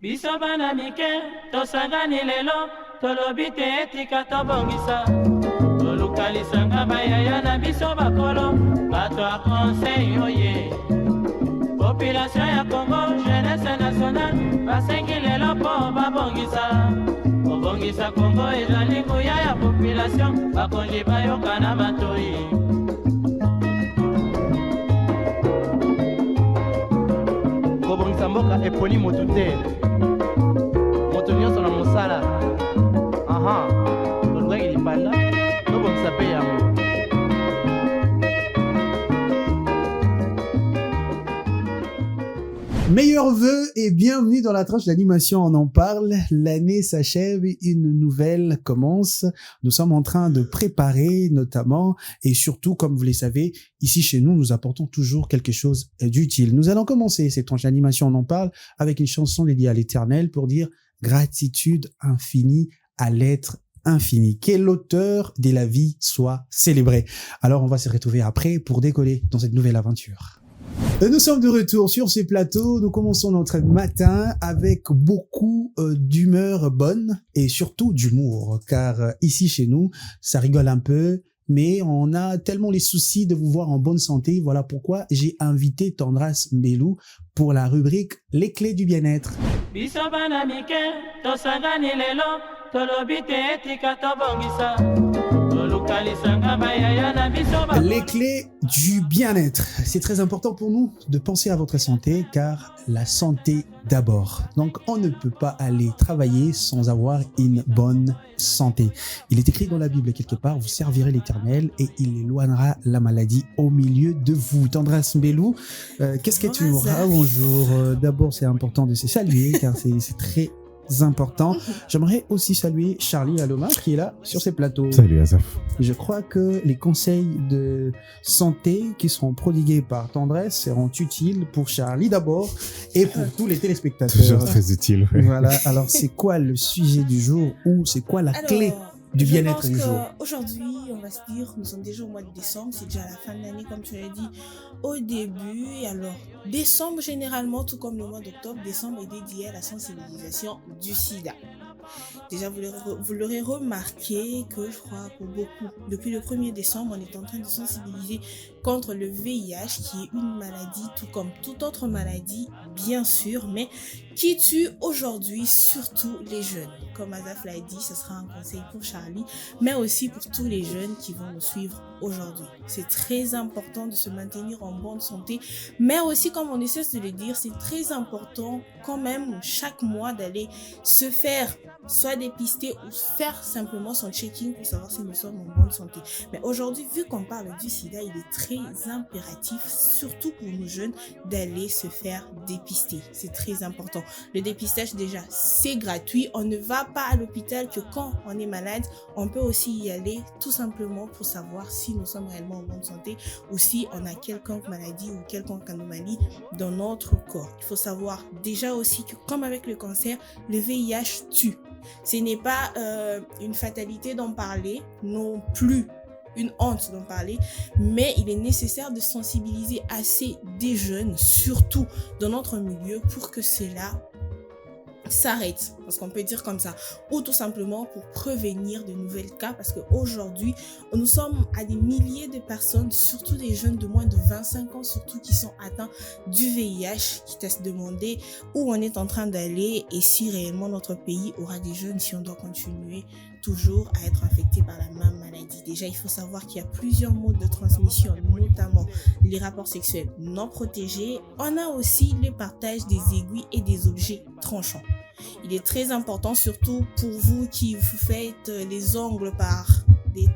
Biso bana mike, tosangani lelo, tolobi te etika tobongisa. Tolukalisanga bayaya na biso bakolo, bato a conseil oye. Population ya Congo, jeunesse nationale, basengi lelo po babongisa. Kobongisa Congo ezali nguya ya population, bakonzi bayoka na matoi. Kobongisa mboka eponi motu te. Moto nyonso na mosala. Aha, tolukaki lipanda, tobongisa pe yango. Meilleurs vœux et bienvenue dans la tranche d'animation. On en parle. L'année s'achève, une nouvelle commence. Nous sommes en train de préparer notamment et surtout, comme vous le savez, ici chez nous, nous apportons toujours quelque chose d'utile. Nous allons commencer cette tranche d'animation. On en parle avec une chanson dédiée à l'Éternel pour dire gratitude infinie à l'être infini. Que l'auteur de la vie soit célébré. Alors, on va se retrouver après pour décoller dans cette nouvelle aventure. Nous sommes de retour sur ces plateaux. Nous commençons notre matin avec beaucoup d'humeur bonne et surtout d'humour, car ici chez nous, ça rigole un peu, mais on a tellement les soucis de vous voir en bonne santé. Voilà pourquoi j'ai invité Tendras Mbelou pour la rubrique Les clés du bien-être. Les clés du bien-être. C'est très important pour nous de penser à votre santé car la santé d'abord. Donc on ne peut pas aller travailler sans avoir une bonne santé. Il est écrit dans la Bible quelque part, vous servirez l'Éternel et il éloignera la maladie au milieu de vous. Tendras Mbelou, qu'est-ce que tu nous diras? Bonjour. D'abord c'est important de se saluer car c'est très important. J'aimerais aussi saluer Charlie Aloma qui est là sur ces plateaux. Salut Azaf. Je crois que les conseils de santé qui seront prodigués par Tendresse seront utiles pour Charlie d'abord et pour tous les téléspectateurs. Toujours très utile. Ouais. Voilà. Alors, c'est quoi le sujet du jour ou c'est quoi la clé du bien-être du jour? Aujourd'hui, on va se dire, nous sommes déjà au mois de décembre, c'est déjà la fin de l'année comme tu l'as dit au début. Et alors, décembre généralement, tout comme le mois d'octobre, décembre est dédié à la sensibilisation du sida. Déjà, vous l'aurez remarqué que je crois pour beaucoup, depuis le 1er décembre, on est en train de sensibiliser contre le VIH qui est une maladie, tout comme toute autre maladie, bien sûr, mais qui tue aujourd'hui surtout les jeunes. Comme Azaf l'a dit, ce sera un conseil pour Charlie, mais aussi pour tous les jeunes qui vont nous suivre aujourd'hui. C'est très important de se maintenir en bonne santé, mais aussi, comme on ne cesse de le dire, c'est très important quand même chaque mois d'aller se faire soit dépister ou faire simplement son checking pour savoir si nous sommes en bonne santé. Mais aujourd'hui, vu qu'on parle du sida, il est très impératif, surtout pour nous jeunes, d'aller se faire dépister. C'est très important. Le dépistage, déjà, c'est gratuit. On ne va pas à l'hôpital que quand on est malade. On peut aussi y aller tout simplement pour savoir si nous sommes réellement en bonne santé ou si on a quelconque maladie ou quelconque anomalie dans notre corps. Il faut savoir déjà aussi que comme avec le cancer, le VIH tue. Ce n'est pas une fatalité d'en parler, non plus une honte d'en parler, mais il est nécessaire de sensibiliser assez des jeunes, surtout dans notre milieu, pour que cela s'arrête, parce qu'on peut dire comme ça, ou tout simplement pour prévenir de nouvelles cas, parce qu'aujourd'hui, nous sommes à des milliers de personnes, surtout des jeunes de moins de 25 ans, surtout qui sont atteints du VIH, qui à se demander où on est en train d'aller et si réellement notre pays aura des jeunes, si on doit continuer toujours à être infecté par la même maladie. Déjà, il faut savoir qu'il y a plusieurs modes de transmission, notamment les rapports sexuels non protégés. On a aussi le partage des aiguilles et des objets tranchants. Il est très important, surtout pour vous qui vous faites les ongles par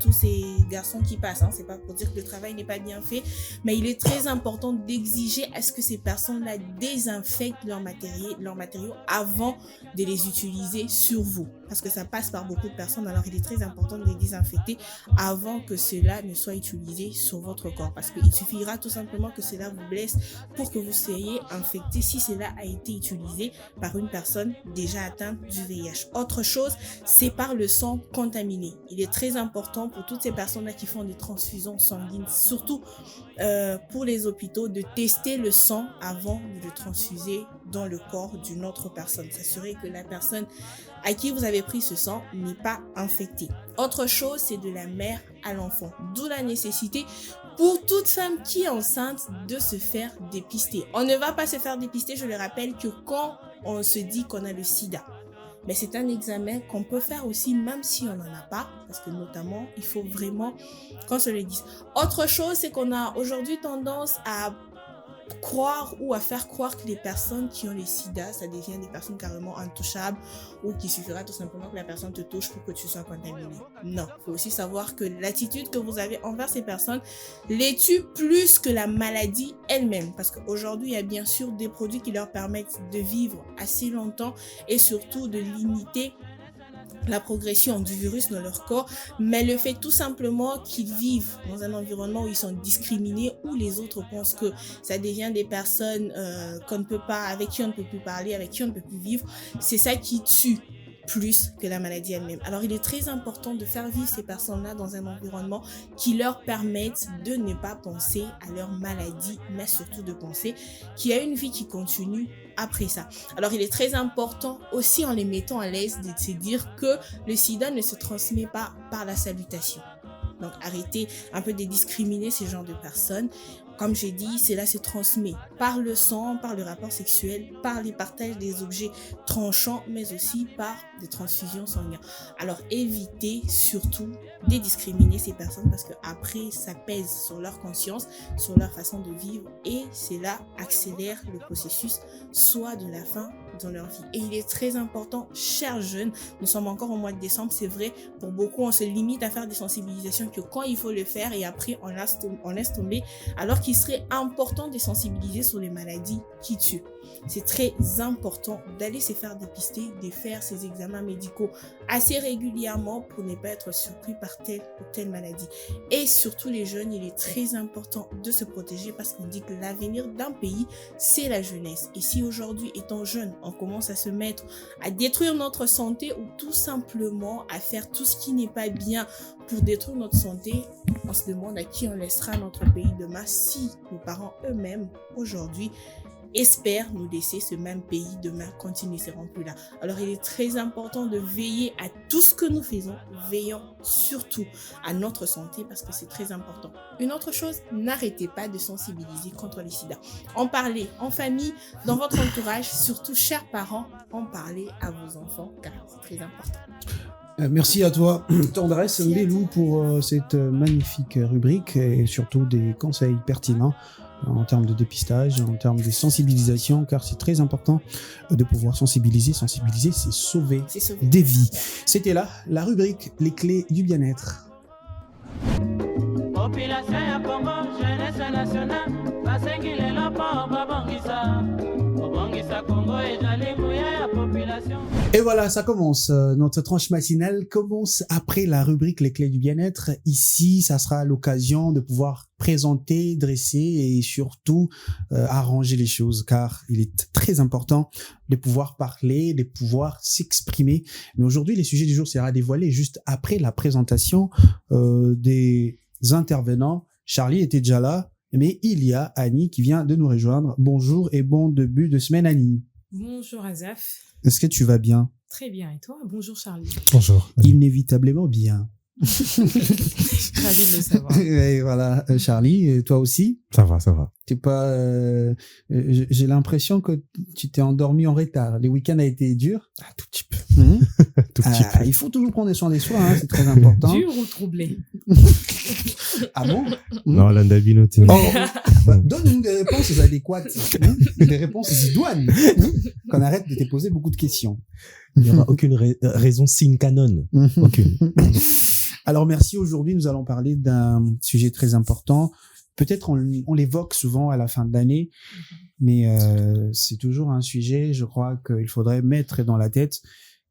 tous ces garçons qui passent, c'est pas pour dire que le travail n'est pas bien fait, mais il est très important d'exiger à ce que ces personnes-là désinfectent leurs matériaux avant de les utiliser sur vous, parce que ça passe par beaucoup de personnes. Alors il est très important de les désinfecter avant que cela ne soit utilisé sur votre corps, parce qu'il suffira tout simplement que cela vous blesse pour que vous soyez infecté si cela a été utilisé par une personne déjà atteinte du VIH. Autre chose, c'est par le sang contaminé. Il est très important important pour toutes ces personnes-là qui font des transfusions sanguines, surtout pour les hôpitaux, de tester le sang avant de le transfuser dans le corps d'une autre personne. S'assurer que la personne à qui vous avez pris ce sang n'est pas infectée. Autre chose, c'est de la mère à l'enfant. D'où la nécessité pour toute femme qui est enceinte de se faire dépister. On ne va pas se faire dépister, je le rappelle, que quand on se dit qu'on a le sida. Mais c'est un examen qu'on peut faire aussi même si on n'en a pas, parce que notamment, il faut vraiment qu'on se le dise. Autre chose, c'est qu'on a aujourd'hui tendance à croire ou à faire croire que les personnes qui ont le sida, ça devient des personnes carrément intouchables ou qu'il suffira tout simplement que la personne te touche pour que tu sois contaminé. Non, il faut aussi savoir que l'attitude que vous avez envers ces personnes les tue plus que la maladie elle-même, parce qu'aujourd'hui, il y a bien sûr des produits qui leur permettent de vivre assez longtemps et surtout de limiter la progression du virus dans leur corps, mais le fait tout simplement qu'ils vivent dans un environnement où ils sont discriminés, où les autres pensent que ça devient des personnes qu'on ne peut pas, avec qui on ne peut plus parler, avec qui on ne peut plus vivre, c'est ça qui tue plus que la maladie elle-même. Alors, il est très important de faire vivre ces personnes-là dans un environnement qui leur permette de ne pas penser à leur maladie, mais surtout de penser qu'il y a une vie qui continue après ça. Alors, il est très important aussi en les mettant à l'aise de se dire que le sida ne se transmet pas par la salutation. Donc, arrêtez un peu de discriminer ces genres de personnes. Comme j'ai dit, cela se transmet par le sang, par le rapport sexuel, par les partages des objets tranchants, mais aussi par des transfusions sanguines. Alors, évitez surtout de discriminer ces personnes parce que après, ça pèse sur leur conscience, sur leur façon de vivre et cela accélère le processus soit de la fin dans leur vie. Et il est très important, chers jeunes, nous sommes encore au mois de décembre, c'est vrai, pour beaucoup, on se limite à faire des sensibilisations que quand il faut le faire et après, on laisse tomber, alors qu'il serait important de sensibiliser sur les maladies qui tuent. C'est très important d'aller se faire dépister, de faire ces examens médicaux assez régulièrement pour ne pas être surpris par telle ou telle maladie. Et surtout les jeunes, il est très important de se protéger parce qu'on dit que l'avenir d'un pays, c'est la jeunesse. Et si aujourd'hui, étant jeune, on commence à se mettre à détruire notre santé ou tout simplement à faire tout ce qui n'est pas bien pour détruire notre santé, on se demande à qui on laissera notre pays demain si nos parents eux-mêmes, aujourd'hui, espèrent nous laisser ce même pays demain quand ils ne seront plus là. Alors, il est très important de veiller à tout ce que nous faisons, veillons surtout à notre santé parce que c'est très important. Une autre chose, n'arrêtez pas de sensibiliser contre le sida. En parler en famille, dans votre entourage, surtout chers parents, en parler à vos enfants car c'est très important. Merci à toi, Tendresse Mbelou, pour cette magnifique rubrique et surtout des conseils pertinents en termes de dépistage, en termes de sensibilisation, car c'est très important de pouvoir sensibiliser. Sensibiliser, c'est sauver des vies. C'était là la rubrique Les clés du bien-être. Population ya Congo, jeunesse nationale, basengile lopo babongisa. Babongisa Congo et Jalimouya ya population. Et voilà, ça commence. Notre tranche matinale commence après la rubrique Les clés du bien-être. Ici, ça sera l'occasion de pouvoir présenter, dresser et surtout arranger les choses, car il est très important de pouvoir parler, de pouvoir s'exprimer. Mais aujourd'hui, les sujets du jour sera dévoilé juste après la présentation des intervenants. Charlie était déjà là, mais il y a Annie qui vient de nous rejoindre. Bonjour et bon début de semaine, Annie. Bonjour Azaf. Est-ce que tu vas bien? Très bien, et toi? Bonjour Charlie. Bonjour. Inévitablement bien. Ravi de le savoir. Et voilà, Charlie, et toi aussi? Ça va, ça va. T'es pas. J'ai l'impression que tu t'es endormi en retard. Les week-ends a été dur. Ah, tout petit peu. Tout petit peu. Il faut toujours prendre soin des soins, hein, c'est très important. Dur ou troublé? Ah bon? Non, l'andabinoté. Oh, bah, donne-nous des réponses adéquates, des réponses idoines, qu'on arrête de te poser beaucoup de questions. Il n'y aura aucune raison sine canon. Aucune. Alors merci, aujourd'hui nous allons parler d'un sujet très important. Peut-être on l'évoque souvent à la fin de l'année, mais c'est toujours un sujet, je crois, qu'il faudrait mettre dans la tête,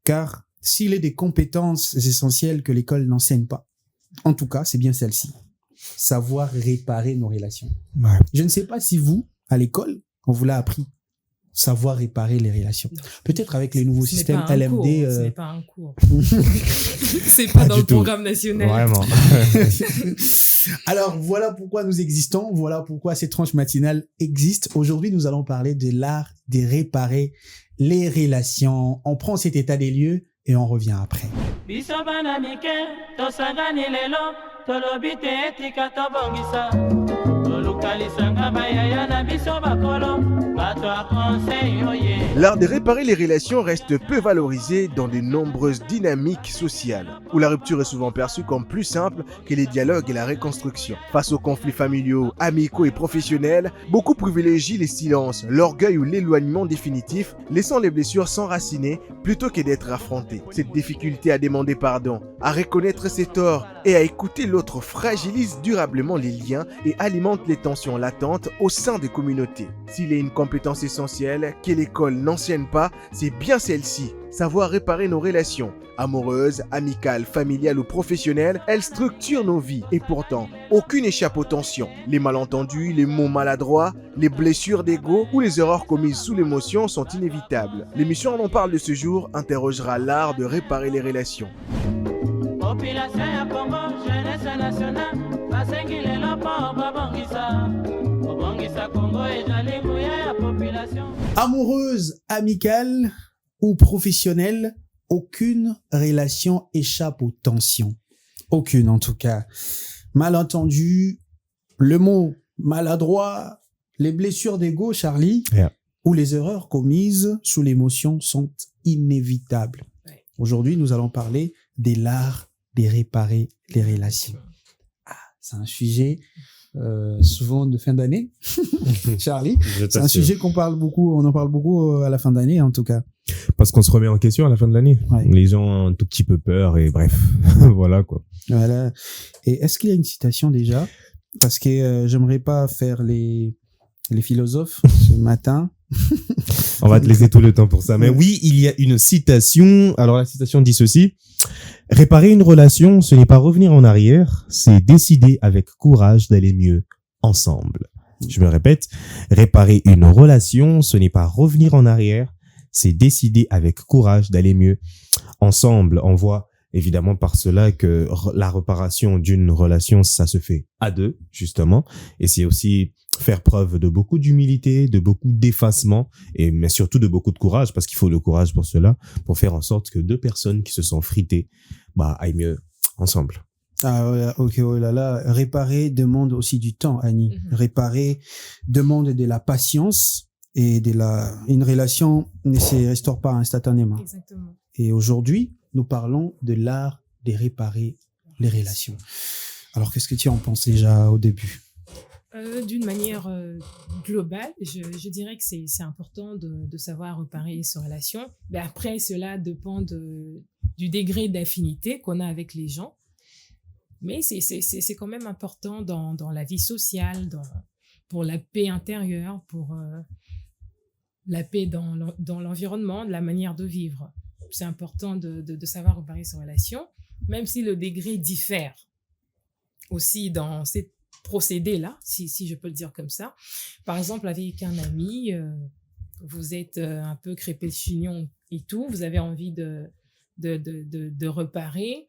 car s'il est des compétences essentielles que l'école n'enseigne pas, en tout cas, c'est bien celle-ci. Savoir réparer nos relations. Ouais. Je ne sais pas si vous, à l'école, on vous l'a appris. savoir réparer les relations. Peut-être avec les nouveaux Ce n'est systèmes pas un LMD. cours, ce n'est pas un cours. C'est Pas pas dans du le tout. programme national. Vraiment. Alors, voilà pourquoi nous existons. Voilà pourquoi cette tranche matinale existe. Aujourd'hui, nous allons parler de l'art de réparer les relations. On prend cet état des lieux et on revient après. biso bana mike tosangani lelo tolobi te etika tobongisa tolukalisanga bayaya na biso bakolo bato ya conseil oye. L'art de réparer les relations reste peu valorisé dans de nombreuses dynamiques sociales, où la rupture est souvent perçue comme plus simple que les dialogues et la reconstruction. Face aux conflits familiaux, amicaux et professionnels, beaucoup privilégient les silences, l'orgueil ou l'éloignement définitif, laissant les blessures s'enraciner plutôt que d'être affrontées. Cette difficulté à demander pardon, à reconnaître ses torts et à écouter l'autre fragilise durablement les liens et alimente les tensions latentes au sein des communautés. S'il est une compétence essentielle que l'école n'enseigne pas, c'est bien celle-ci. Savoir réparer nos relations, amoureuses, amicales, familiales ou professionnelles, elles structurent nos vies et pourtant, aucune échappe aux tensions. Les malentendus, les mots maladroits, les blessures d'ego ou les erreurs commises sous l'émotion sont inévitables. L'émission On en parle de ce jour interrogera l'art de réparer les relations. Population ya Congo, jeunesse nationale, basengi lelo mpo babongisa kobongisa Congo ezali nguya ya population. Amoureuse, amicale ou professionnelle, aucune relation échappe aux tensions. Aucune en tout cas. Malentendu, le mot maladroit, les blessures d'ego, Charlie, Yeah. ou les erreurs commises sous l'émotion sont inévitables. Ouais. Aujourd'hui, nous allons parler de l'art de réparer les relations. C'est un sujet souvent de fin d'année, Charlie. C'est un sujet qu'on parle beaucoup, on en parle beaucoup à la fin d'année en tout cas. Parce qu'on se remet en question à la fin de l'année. Ouais. Les gens ont un tout petit peu peur et bref, voilà quoi. Voilà. Et est-ce qu'il y a une citation déjà? Parce que j'aimerais pas faire les philosophes ce matin. On va te laisser tout le temps pour ça. Mais oui, il y a une citation. Alors la citation dit ceci. Réparer une relation, ce n'est pas revenir en arrière, c'est décider avec courage d'aller mieux ensemble. Je me répète, réparer une relation, ce n'est pas revenir en arrière, c'est décider avec courage d'aller mieux ensemble. On voit évidemment par cela que la réparation d'une relation, ça se fait à deux, justement. Et c'est aussi faire preuve de beaucoup d'humilité, de beaucoup d'effacement, mais surtout de beaucoup de courage, parce qu'il faut le courage pour cela, pour faire en sorte que deux personnes qui se sont fritées aillent mieux ensemble. Ah ouais, ok, oh là là. Réparer demande aussi du temps, Annie. Réparer demande de la patience et une relation ne se restaure pas instantanément. Exactement. Et aujourd'hui, nous parlons de l'art de réparer les relations. Alors, qu'est-ce que tu en penses déjà au début? D'une manière globale, je dirais que c'est important de savoir réparer ses relations. Mais après, cela dépend du degré d'affinité qu'on a avec les gens. Mais c'est quand même important dans la vie sociale, pour la paix intérieure, pour la paix dans l'environnement, la manière de vivre. C'est important de savoir réparer ses relations, même si le degré diffère aussi dans ces procédés-là, si je peux le dire comme ça. Par exemple, avec un ami, vous êtes un peu crépé de chignon et tout, vous avez envie de réparer.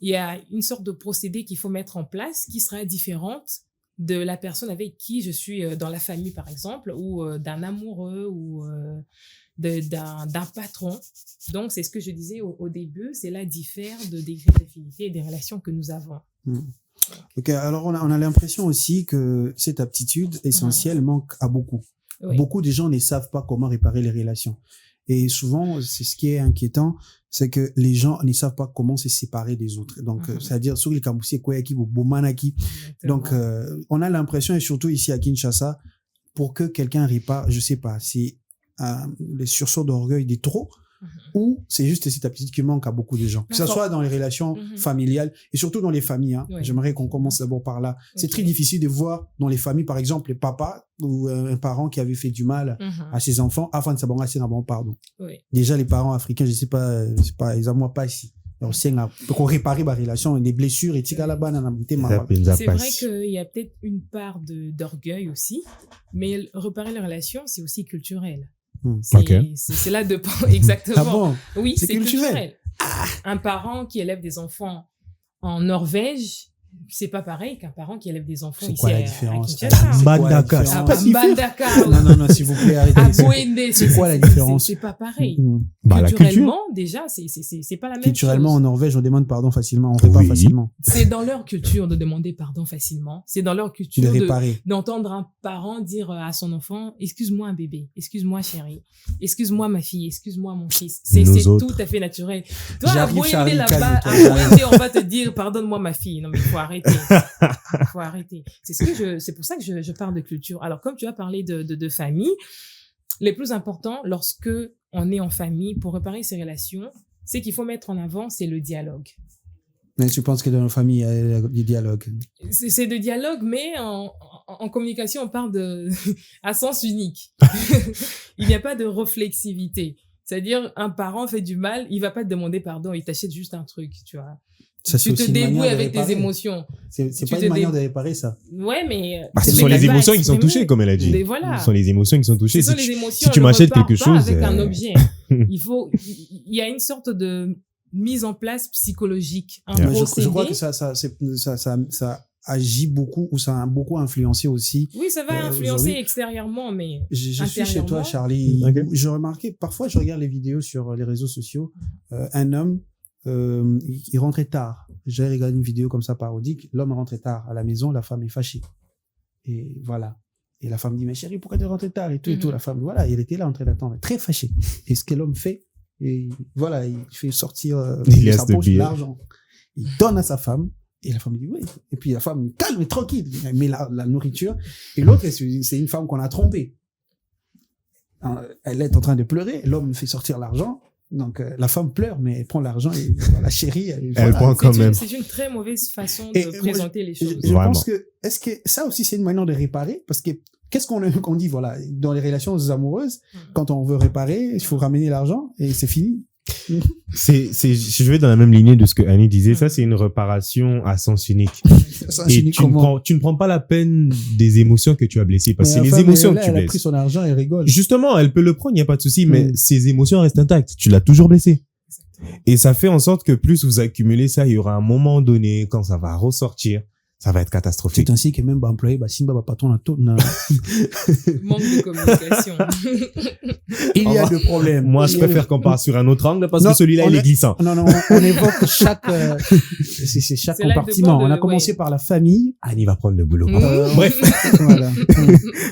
Il y a une sorte de procédé qu'il faut mettre en place qui sera différente de la personne avec qui je suis dans la famille, par exemple, ou d'un amoureux, ou d'un patron. Donc, c'est ce que je disais au début, cela diffère de degré d'affinité et des relations que nous avons. Ok, alors on a l'impression aussi que cette aptitude essentielle manque à beaucoup. Oui. Beaucoup de gens ne savent pas comment réparer les relations. Et souvent, c'est ce qui est inquiétant, c'est que les gens ne savent pas comment se séparer des autres. Donc, c'est-à-dire, sur les campus, donc, on a l'impression, et surtout ici à Kinshasa, pour que quelqu'un répare, je sais pas, c'est les sursauts d'orgueil des trop, ou c'est juste cette aptitude qui manque à beaucoup de gens. Que ce soit dans les relations familiales et surtout dans les familles. Hein. Oui. J'aimerais qu'on commence d'abord par là. C'est très difficile de voir dans les familles, par exemple, les papas ou un parent qui avait fait du mal à ses enfants avant de s'abonner à pardon. Oui. Déjà, les parents africains, je sais pas, ils ont pas ici. pour réparer ma relation, des blessures et tika là-bas, C'est vrai qu'il y a peut-être une part d'orgueil aussi, mais réparer les relations, c'est aussi culturel. C'est là de exactement. Ah bon? Oui, c'est culturel. Un parent qui élève des enfants en Norvège, c'est pas pareil qu'un parent qui élève des enfants ici la différence? Mbandaka. Non, s'il vous plaît, arrêtez. C'est quoi la différence? C'est pas pareil. La Culturellement, déjà, c'est pas la même chose. Culturellement, en Norvège, on demande pardon facilement, on répare facilement. C'est dans leur culture de demander pardon facilement. C'est dans leur culture d'entendre un parent dire à son enfant, excuse-moi bébé, excuse-moi chérie, excuse-moi ma fille, excuse-moi mon fils. C'est tout à fait naturel. Toi, à Boindé là-bas, on va te dire pardonne-moi ma fille. Non mais il faut arrêter. Il faut arrêter. C'est pour ça que je parle de culture. Alors, comme tu as parlé de famille, les plus importants lorsque on est en famille pour réparer ses relations, c'est qu'il faut mettre en avant, c'est le dialogue. Mais tu penses que dans nos familles, il y a du dialogue? C'est de dialogue, mais en communication, on parle à sens unique. Il n'y a pas de réflexivité. C'est-à-dire, un parent fait du mal, il va pas te demander pardon, il t'achète juste un truc, tu vois. Tu te débrouilles avec tes émotions. C'est pas une manière de réparer ça. Ouais, mais... ce sont les émotions qui sont touchées, comme elle a dit. Mais voilà. Ce sont les émotions qui sont touchées. Ce sont les émotions, si tu m'achètes quelque chose... avec un objet. Il y a une sorte de mise en place psychologique. Je crois que ça agit beaucoup, ou ça a beaucoup influencé aussi. Oui, ça va influencer extérieurement, mais je suis chez toi, Charlie. Je remarquais, parfois, je regarde les vidéos sur les réseaux sociaux, un homme, il rentrait tard. J'ai regardé une vidéo comme ça parodique. L'homme rentrait tard à la maison, la femme est fâchée. Et voilà. Et la femme dit, mais chérie, pourquoi tu es rentré tard? Et tout, et tout. La femme, voilà, il était là en train d'attendre, très fâché. Et ce que l'homme fait, et voilà, il fait sortir de sa poche l'argent. Il donne à sa femme. Et la femme dit, oui. Et puis la femme, calme et tranquille. Elle met la nourriture. Et l'autre, c'est une femme qu'on a trompée. Elle est en train de pleurer. L'homme fait sortir l'argent. Donc, la femme pleure, mais elle prend l'argent et la chérie, elle prend quand même. C'est une très mauvaise façon de présenter les choses. Je pense que, est-ce que ça aussi, c'est une manière de réparer? Parce que, qu'est-ce qu'on dit, voilà, dans les relations amoureuses, quand on veut réparer, il faut ramener l'argent et c'est fini. Je vais dans la même lignée de ce que Annie disait. Ça, c'est une réparation à sens unique. Et tu ne prends pas la peine des émotions que tu as blessées, parce que c'est les émotions que tu blesses. Elle a pris son argent et rigole. Justement, elle peut le prendre, il n'y a pas de souci, mais ses émotions restent intactes. Tu l'as toujours blessé. Et ça fait en sorte que plus vous accumulez ça, il y aura un moment donné, quand ça va ressortir, ça va être catastrophique. C'est ainsi que même employé, Simba va patron tout. Manque de communication. Il y a des problèmes. Moi, je préfère qu'on parte sur un autre angle parce que celui-là, il est glissant. Non, on évoque chaque compartiment. On a commencé par la famille. Annie va prendre le boulot. Bref. Voilà.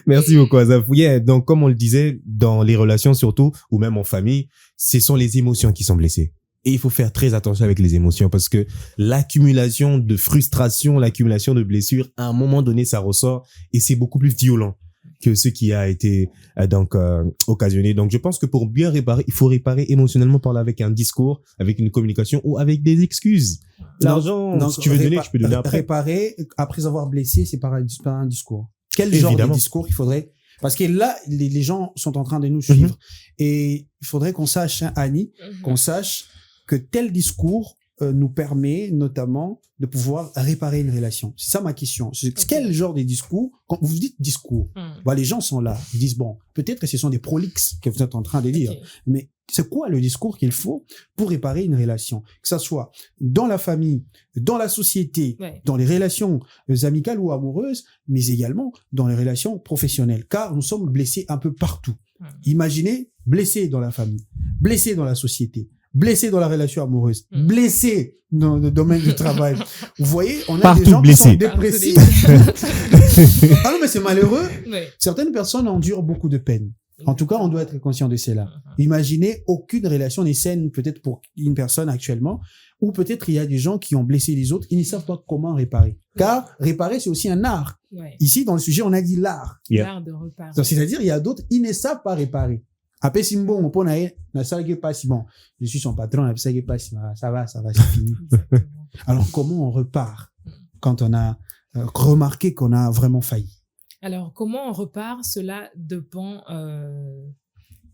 Merci beaucoup, Azaf. Donc, comme on le disait, dans les relations surtout, ou même en famille, ce sont les émotions qui sont blessées. Et il faut faire très attention avec les émotions parce que l'accumulation de frustration, l'accumulation de blessures, à un moment donné, ça ressort et c'est beaucoup plus violent que ce qui a été occasionné. Donc, je pense que pour bien réparer, il faut réparer émotionnellement, parler avec un discours, avec une communication ou avec des excuses. L'argent, si tu veux donner, je peux donner après. Réparer, après avoir blessé, c'est par un discours. Quel genre de discours il faudrait? Parce que là, les gens sont en train de nous suivre. Et il faudrait qu'on sache, Annie, qu'on sache que tel discours nous permet notamment de pouvoir réparer une relation. C'est ça ma question. Quel genre de discours? Quand vous dites discours, les gens sont là. Ils disent, bon, peut-être que ce sont des prolixes que vous êtes en train de dire. Mais c'est quoi le discours qu'il faut pour réparer une relation? Que ça soit dans la famille, dans la société, dans les relations amicales ou amoureuses, mais également dans les relations professionnelles. Car nous sommes blessés un peu partout. Imaginez, blessés dans la famille, blessés dans la société, blessé dans la relation amoureuse, blessé dans le domaine du travail. Vous voyez, on a partout des gens blessé. qui sont dépressifs. Ah non, mais c'est malheureux. Certaines personnes endurent beaucoup de peine. En tout cas, on doit être conscient de cela. Imaginez, aucune relation n'est saine peut-être pour une personne actuellement, ou peut-être il y a des gens qui ont blessé les autres, ils ne savent pas comment réparer. Car réparer, c'est aussi un art. Ici, dans le sujet, on a dit l'art. L'art de réparer. C'est-à-dire, il y a d'autres, ils ne savent pas réparer. Après, si bon, on peut na salgue pas si bon. Je suis son patron, na salgue pas si ça va, c'est fini. Alors, comment on repart quand on a remarqué qu'on a vraiment failli? Alors, comment on repart? Cela dépend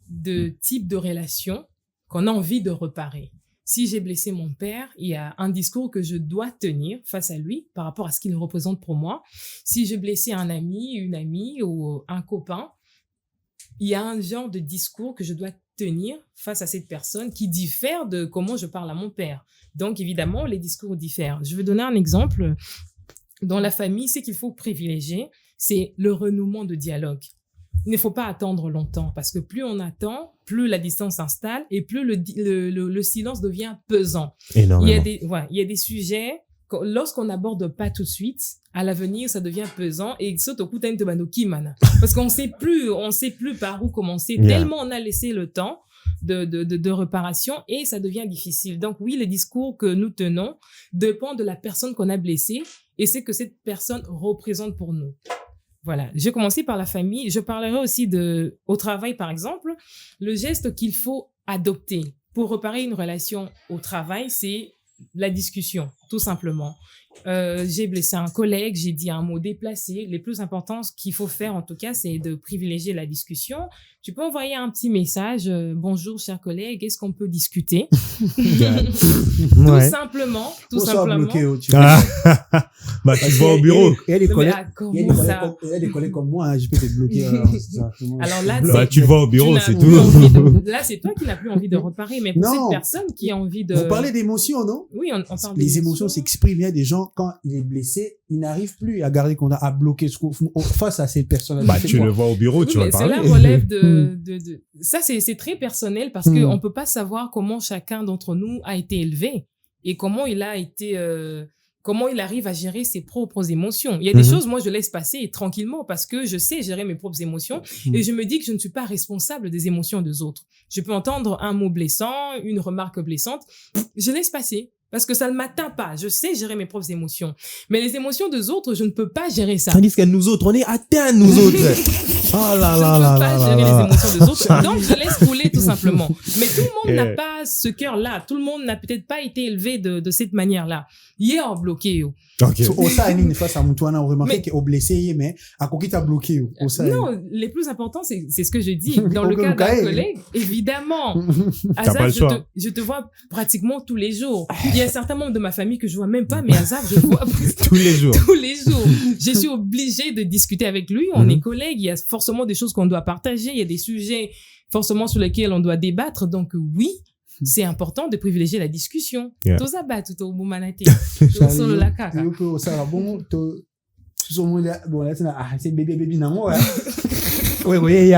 de type de relation qu'on a envie de réparer. Si j'ai blessé mon père, il y a un discours que je dois tenir face à lui par rapport à ce qu'il représente pour moi. Si j'ai blessé un ami, une amie ou un copain, il y a un genre de discours que je dois tenir face à cette personne qui diffère de comment je parle à mon père. Donc, évidemment, les discours diffèrent. Je vais donner un exemple. Dans la famille, ce qu'il faut privilégier, c'est le renouement de dialogue. Il ne faut pas attendre longtemps parce que plus on attend, plus la distance s'installe et plus le silence devient pesant. Énormément. Il y a des sujets, lorsqu'on n'aborde pas tout de suite, à l'avenir, ça devient pesant et parce qu'on sait plus par où commencer, tellement on a laissé le temps de réparation et ça devient difficile. Donc oui, le discours que nous tenons dépend de la personne qu'on a blessée et c'est que cette personne représente pour nous. Voilà, j'ai commencé par la famille. Je parlerai aussi au travail, par exemple. Le geste qu'il faut adopter pour réparer une relation au travail, c'est la discussion, tout simplement. J'ai blessé un collègue, j'ai dit un mot déplacé. Le plus important, ce qu'il faut faire, en tout cas, c'est de privilégier la discussion. Tu peux envoyer un petit message. Bonjour, cher collègue, est-ce qu'on peut discuter? Tout simplement. Bloqué, tu vois. Bah, tu vas au bureau. Il y a des collègues, comme moi, hein, je peux te bloquer. Alors là, bah, tu vas au bureau, c'est tout. Là, c'est toi qui n'as plus envie de réparer, mais pour cette personne qui a envie de... Vous parlez d'émotions, non? Oui, on parle Les émotions s'expriment. Il y a des gens, quand il est blessé, il n'arrive plus à garder contact, à bloquer face à ces personnes. Bah, tu le vois au bureau, tu vas parler. Cela relève ça, c'est très personnel parce que on peut pas savoir comment chacun d'entre nous a été élevé et comment il arrive à gérer ses propres émotions. Il y a des choses, moi, je laisse passer tranquillement parce que je sais gérer mes propres émotions et je me dis que je ne suis pas responsable des émotions des autres. Je peux entendre un mot blessant, une remarque blessante, je laisse passer. Parce que ça ne m'atteint pas. Je sais gérer mes propres émotions. Mais les émotions des autres, je ne peux pas gérer ça. Tandis qu'à nous autres, on est atteints, nous autres. Oh là là là là. Je ne peux pas gérer les émotions des autres. Donc, je laisse couler tout simplement. Mais tout le monde n'a pas ce cœur-là. Tout le monde n'a peut-être pas été élevé de cette manière-là. Hier, bloqué. Okay. So, ça, une fois, ça m'a remarqué qu'il est blessé, mais à quoi qui t'a bloqué? Non, les plus importants, c'est ce que je dis. Dans le cas d'un collègue, évidemment. Azab, je te vois pratiquement tous les jours. Il y a certains membres de ma famille que je vois même pas, mais Azab, je vois tous les jours. Tous les jours. Je suis obligée de discuter avec lui. On est collègues. Il y a forcément des choses qu'on doit partager. Il y a des sujets forcément sur lesquels on doit débattre. Donc, oui. C'est important de privilégier la discussion. Tout ça bat tout au bout manati. Solo la caca. C'est bébé nango. Oui.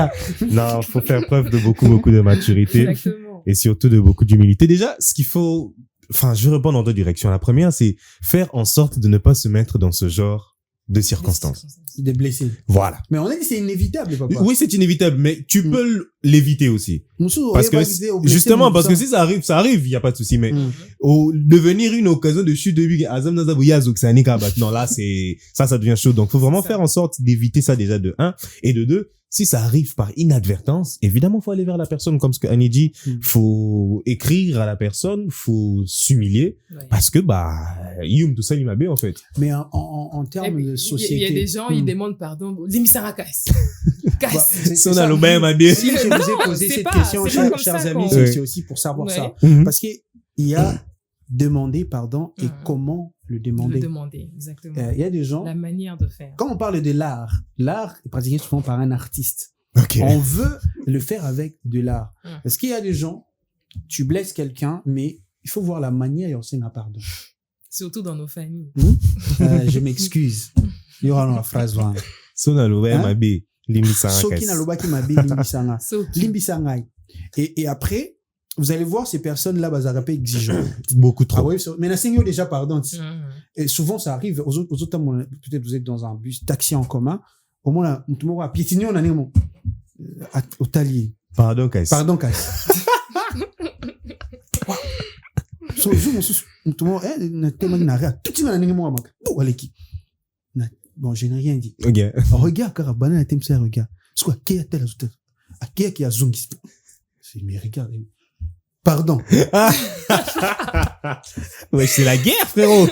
Non, faut faire preuve de beaucoup de maturité. Exactement. Et surtout de beaucoup d'humilité. Déjà, ce qu'il faut, je vais répondre en deux directions. La première, c'est faire en sorte de ne pas se mettre dans ce genre de circonstances. Des blessés. Voilà. Mais on a dit c'est inévitable, papa. Oui, c'est inévitable, mais tu peux l'éviter aussi. Parce que, justement, parce que si ça arrive, il n'y a pas de souci, mais devenir une occasion de chute de non, là, ça devient chaud. Donc, faut vraiment faire en sorte d'éviter ça déjà de 1. Et de 2, si ça arrive par inadvertance, évidemment, faut aller vers la personne, comme ce que Annie dit, faut écrire à la personne, faut s'humilier, parce que, tout ça, il m'a bien, en fait. Mais en termes de société. Il y a des gens, ils demandent pardon. Limisara casse. Si on a le même habillé. Si je vous ai posé cette question, chers amis, c'est aussi pour savoir ça. Parce qu'il y a demander pardon et comment le demander. Le demander, exactement. Il y a des gens. La manière de faire. Quand on parle de l'art est pratiqué souvent par un artiste. Okay. On veut le faire avec de l'art. Parce qu'il y a des gens, tu blesses quelqu'un, mais il faut voir la manière et on sait un pardon. Surtout dans nos familles. Je m'excuse. Il y aura la phrase. Sona loba mabe limbisanga. Soki na loba ki mabe limbisanga. Limbisanga. Et après, vous allez voir ces personnes-là, elles sont exigeantes. Beaucoup trop. Ah oui, mais la Seigneur déjà pardon. Et souvent, ça arrive. Aux autres temps, peut-être vous êtes dans un bus, taxi en commun. Au moins, tout le monde a piétiné, on a au talier. Pardon, Kaïs. Pardon, Kaïs. Tout le monde, bon, je n'ai rien dit. Okay. Regarde, Karabana, t'aimes ça, regarde. C'est quoi, qui a-t-elle à tout à qui a zungi? C'est, mais regarde. Pardon. Ouais, c'est la guerre, frérot.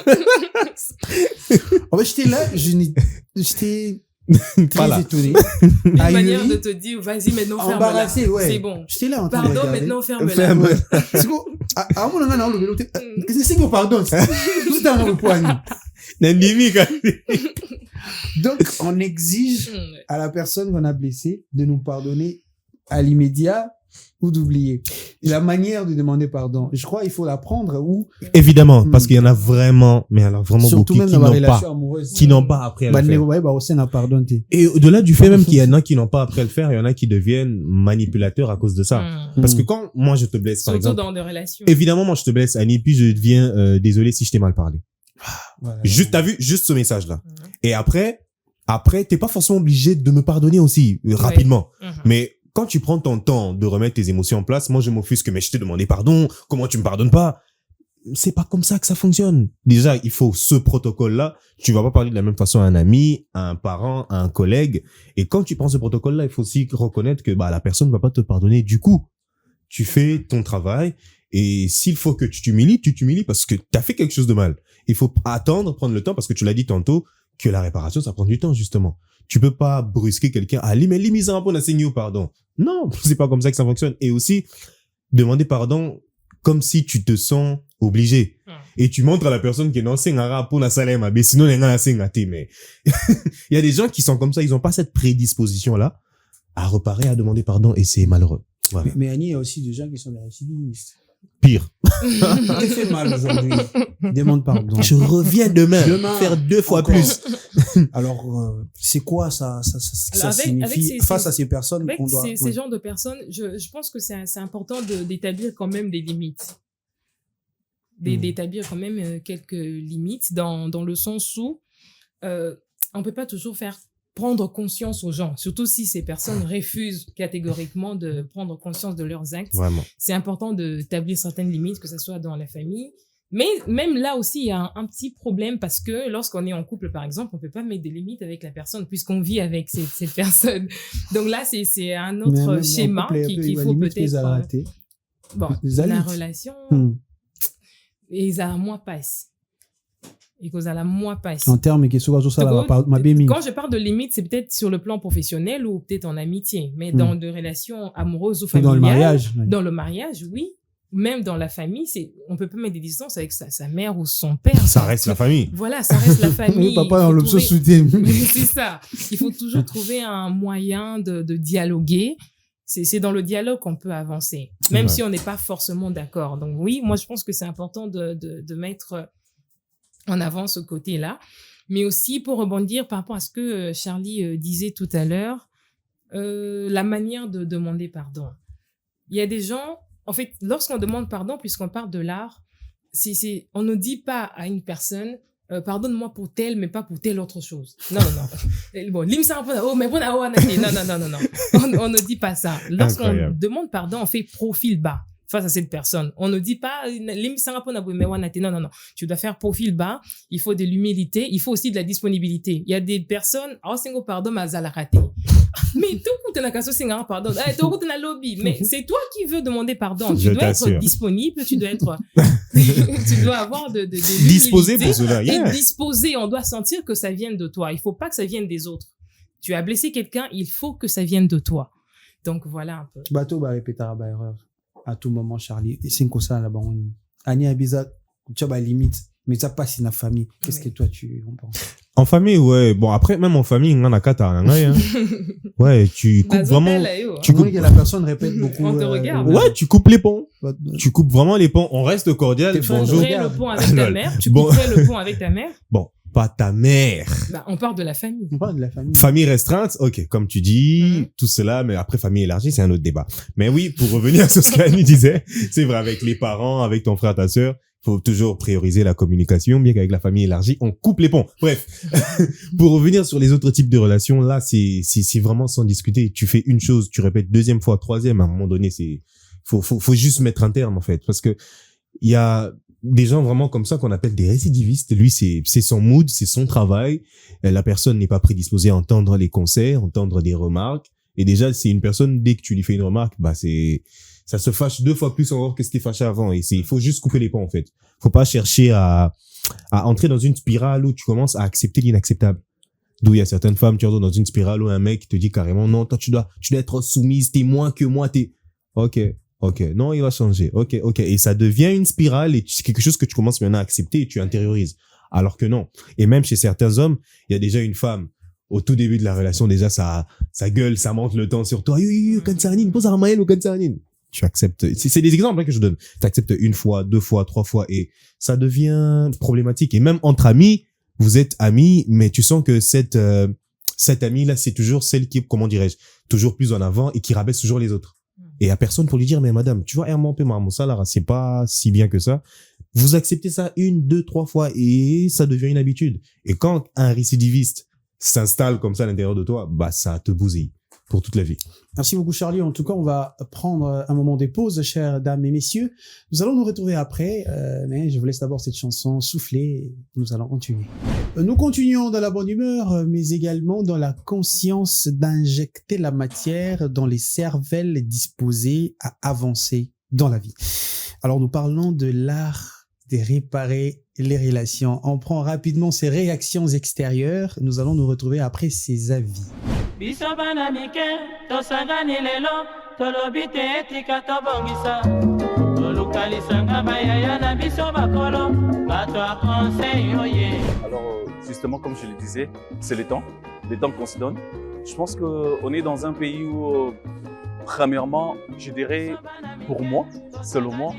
En fait, j'étais là, très Voilà. étonné. Une manière Ahuri, de te dire, vas-y, maintenant, ferme-la. embarrassé, ouais. C'est bon. J'étais là en train de Pardon, regarder. maintenant, ferme-la. Ferme. C'est quoi? À mon moment, on le c'est quoi, pardon? Tout dans le poignet. Nandimi, quand Donc, on exige à la personne qu'on a blessée de nous pardonner à l'immédiat ou d'oublier. La manière de demander pardon, je crois qu'il faut l'apprendre ou Évidemment, parce qu'il y en a vraiment, mais alors vraiment surtout beaucoup même qui dans la n'ont relation pas, amoureuse. qui n'ont pas appris à le faire. Aussi, on a pardonné. Et au-delà du fait même qu'il y en a qui n'ont pas appris à le faire, il y en a qui deviennent manipulateurs à cause de ça. Parce que quand moi je te blesse, par Surtout exemple, dans des relations. évidemment moi je te blesse, Annie, puis je deviens désolé si je t'ai mal parlé. Voilà. Juste, t'as vu, juste ce message-là. Et après, t'es pas forcément obligé de me pardonner aussi, rapidement. Mais quand tu prends ton temps de remettre tes émotions en place, moi je m'offusque, mais je t'ai demandé pardon, comment tu me pardonnes pas? C'est pas comme ça que ça fonctionne. Déjà, il faut ce protocole-là. Tu vas pas parler de la même façon à un ami, à un parent, à un collègue. Et quand tu prends ce protocole-là, il faut aussi reconnaître que la personne va pas te pardonner. Du coup, tu fais ton travail. Et s'il faut que tu t'humilies, tu t'humilies parce que t'as fait quelque chose de mal. Il faut attendre, prendre le temps, parce que tu l'as dit tantôt, que la réparation, ça prend du temps, justement. Tu peux pas brusquer quelqu'un. Ah, mais limite, on a saigné pardon. Non, c'est pas comme ça que ça fonctionne. Et aussi, demander pardon comme si tu te sens obligé. Et tu montres à la personne que non, c'est un pour la salem, mais sinon, les gens, c'est gâté, mais il y a des gens qui sont comme ça, ils ont pas cette prédisposition-là à reparer, à demander pardon, et c'est malheureux. Voilà. Mais Annie, il y a aussi des gens qui sont des récidivistes. Pire. J'ai fait mal aujourd'hui. Demande pardon. Je reviens demain, Demain, faire 2 fois encore. plus. Alors, c'est quoi ça Alors, signifie face à ces personnes Avec qu'on doit... ces genres de personnes, je pense que c'est important d'établir quand même des limites. D'établir quand même quelques limites dans le sens où on peut pas toujours faire prendre conscience aux gens, surtout si ces personnes refusent catégoriquement de prendre conscience de leurs actes. Vraiment. C'est important d'établir certaines limites, que ce soit dans la famille. Mais même là aussi, il y a un petit problème parce que lorsqu'on est en couple, par exemple, on peut pas mettre des limites avec la personne puisqu'on vit avec cette personne. Donc là, c'est un autre schéma qu'il faut peut-être... Bon, la relation, et ça moins passe. Et que ça la moins passe. En termes que soit ça ma bémie. Quand je parle de limite, c'est peut-être sur le plan professionnel ou peut-être en amitié, mais dans des relations amoureuses ou familiales. Dans le mariage. Oui. Dans le mariage, oui. Même dans la famille, on peut pas mettre des distances avec sa mère ou son père. Ça reste la famille. Voilà, ça reste la famille. Papa dans l'option soutien. C'est ça. Il faut toujours trouver un moyen de dialoguer. C'est dans le dialogue qu'on peut avancer, même si on n'est pas forcément d'accord. Donc oui, moi je pense que c'est important de mettre en avant ce côté-là. Mais aussi pour rebondir par rapport à ce que Charlie disait tout à l'heure, la manière de demander pardon. Il y a des gens, en fait, lorsqu'on demande pardon, puisqu'on parle de l'art, on ne dit pas à une personne pardonne-moi pour telle, mais pas pour telle autre chose. Non. Bon, on ne dit pas ça. Lorsqu'on demande pardon, on fait profil bas face à cette personne. On ne dit pas non. Tu dois faire profil bas. Il faut de l'humilité. Il faut aussi de la disponibilité. Il y a des personnes, pardon, mais pardon. Mais c'est toi qui veux demander pardon. Tu dois être disponible. Tu dois être, tu dois avoir de disposé pour cela. Et disposé. On doit sentir que ça vienne de toi. Il faut pas que ça vienne des autres. Tu as blessé quelqu'un, il faut que ça vienne de toi. Donc voilà un peu. Bateau va répéter à erreur. À tout moment, Charlie. Et c'est comme ça là-bas. Annie Abiza, tu as limite. Mais ça passe dans la famille. Qu'est-ce que toi, tu en penses? En famille, ouais. Bon, après, même en famille, on a kata. Ouais, tu coupes vraiment. Tu coupes que la personne répète beaucoup. On te regarde. Ouais, tu coupes les ponts. Tu coupes vraiment les ponts. On reste cordial. Bonjour. Tu couperais le pont avec ta mère. Tu couperais le pont avec ta mère. Bon. Pas ta mère. On parle de la famille. On parle de la famille. Famille restreinte, ok, comme tu dis, tout cela, mais après famille élargie, c'est un autre débat. Mais oui, pour revenir sur ce qu'Annie disait, c'est vrai, avec les parents, avec ton frère, ta sœur, faut toujours prioriser la communication, bien qu'avec la famille élargie, on coupe les ponts. Bref, pour revenir sur les autres types de relations, là, c'est vraiment sans discuter. Tu fais une chose, tu répètes deuxième fois, troisième, à un moment donné, faut juste mettre un terme, en fait, parce que il y a des gens vraiment comme ça qu'on appelle des récidivistes. Lui, c'est son mood, c'est son travail. La personne n'est pas prédisposée à entendre les conseils, entendre des remarques. Et déjà, c'est une personne, dès que tu lui fais une remarque, ça se fâche 2 fois plus encore que ce qui est fâché avant. Et il faut juste couper les ponts, en fait. Faut pas chercher à entrer dans une spirale où tu commences à accepter l'inacceptable. D'où il y a certaines femmes, tu rentres dans une spirale où un mec te dit carrément, non, toi, tu dois être soumise, t'es moins que moi, ok, non, il va changer, ok. Et ça devient une spirale et c'est quelque chose que tu commences maintenant à accepter et tu intériorises. Alors que non. Et même chez certains hommes, il y a déjà une femme. Au tout début de la relation, déjà, ça gueule, ça monte le temps sur toi. Kansanin, pose à Maël ou Kansanin. Tu acceptes. C'est des exemples que je donne. Tu acceptes une fois, 2 fois, 3 fois et ça devient problématique. Et même entre amis, vous êtes amis, mais tu sens que cette amie-là, c'est toujours celle qui est, comment dirais-je, toujours plus en avant et qui rabaisse toujours les autres. Et il y a personne pour lui dire, mais madame, tu vois, mon salaire, c'est pas si bien que ça. Vous acceptez ça 1, 2, 3 fois et ça devient une habitude. Et quand un récidiviste s'installe comme ça à l'intérieur de toi, bah, ça te bousille pour toute la vie. Merci beaucoup, Charlie. En tout cas, on va prendre un moment de pause, chères dames et messieurs. Nous allons nous retrouver après, mais je vous laisse d'abord cette chanson souffler et nous allons continuer. Nous continuons dans la bonne humeur, mais également dans la conscience d'injecter la matière dans les cervelles disposées à avancer dans la vie. Alors, nous parlons de l'art de réparer les relations. On prend rapidement ces réactions extérieures. Nous allons nous retrouver après ces avis. biso bana mike tosangani lelo tolobi te etika tobongisa tolukalisanga bayaya na biso bakolo bato ya conseil oye. Alors justement, comme je le disais, c'est le temps qu'on se donne. Je pense qu'on est dans un pays où, premièrement, je dirais, pour moi, selon moi,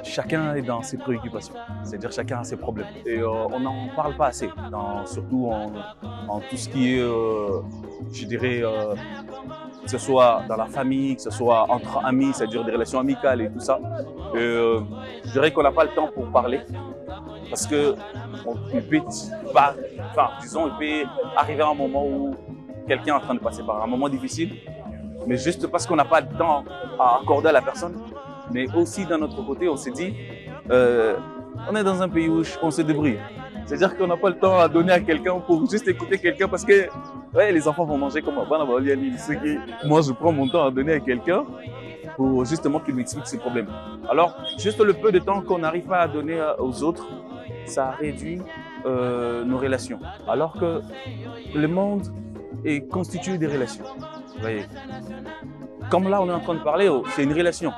chacun est dans ses préoccupations, c'est-à-dire chacun a ses problèmes. Et on n'en parle pas assez, surtout en tout ce qui est, je dirais, que ce soit dans la famille, que ce soit entre amis, c'est-à-dire des relations amicales et tout ça. Je dirais qu'on n'a pas le temps pour parler, parce que il peut arriver un moment où quelqu'un est en train de passer par un moment difficile, mais juste parce qu'on n'a pas le temps à accorder à la personne. Mais aussi, d'un autre côté, on s'est dit, on est dans un pays où on se débrouille. C'est-à-dire qu'on n'a pas le temps à donner à quelqu'un pour juste écouter quelqu'un parce que les enfants vont manger comme moi. Moi, je prends mon temps à donner à quelqu'un pour justement qu'il m'explique ses problèmes. Alors, juste le peu de temps qu'on n'arrive pas à donner aux autres, ça réduit nos relations. Alors que le monde est constitué des relations. Vous voyez. Comme là, on est en train de parler, c'est une relation.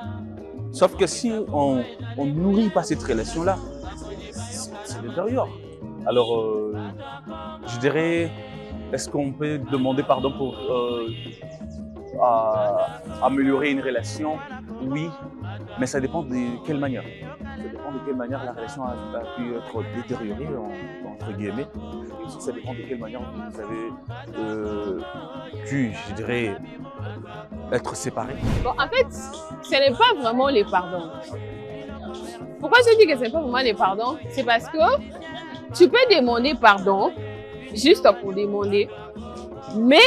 Sauf que si on ne nourrit pas cette relation-là, c'est détériore. Alors, je dirais, est-ce qu'on peut demander pardon pour améliorer une relation? Oui, mais ça dépend de quelle manière. Ça dépend de quelle manière la relation a pu être détériorée, entre guillemets. Et aussi, ça dépend de quelle manière vous avez pu, je dirais, être séparés. Bon, en fait, ce n'est pas vraiment les pardons. Pourquoi je dis que ce n'est pas vraiment les pardons? C'est parce que tu peux demander pardon juste pour demander, mais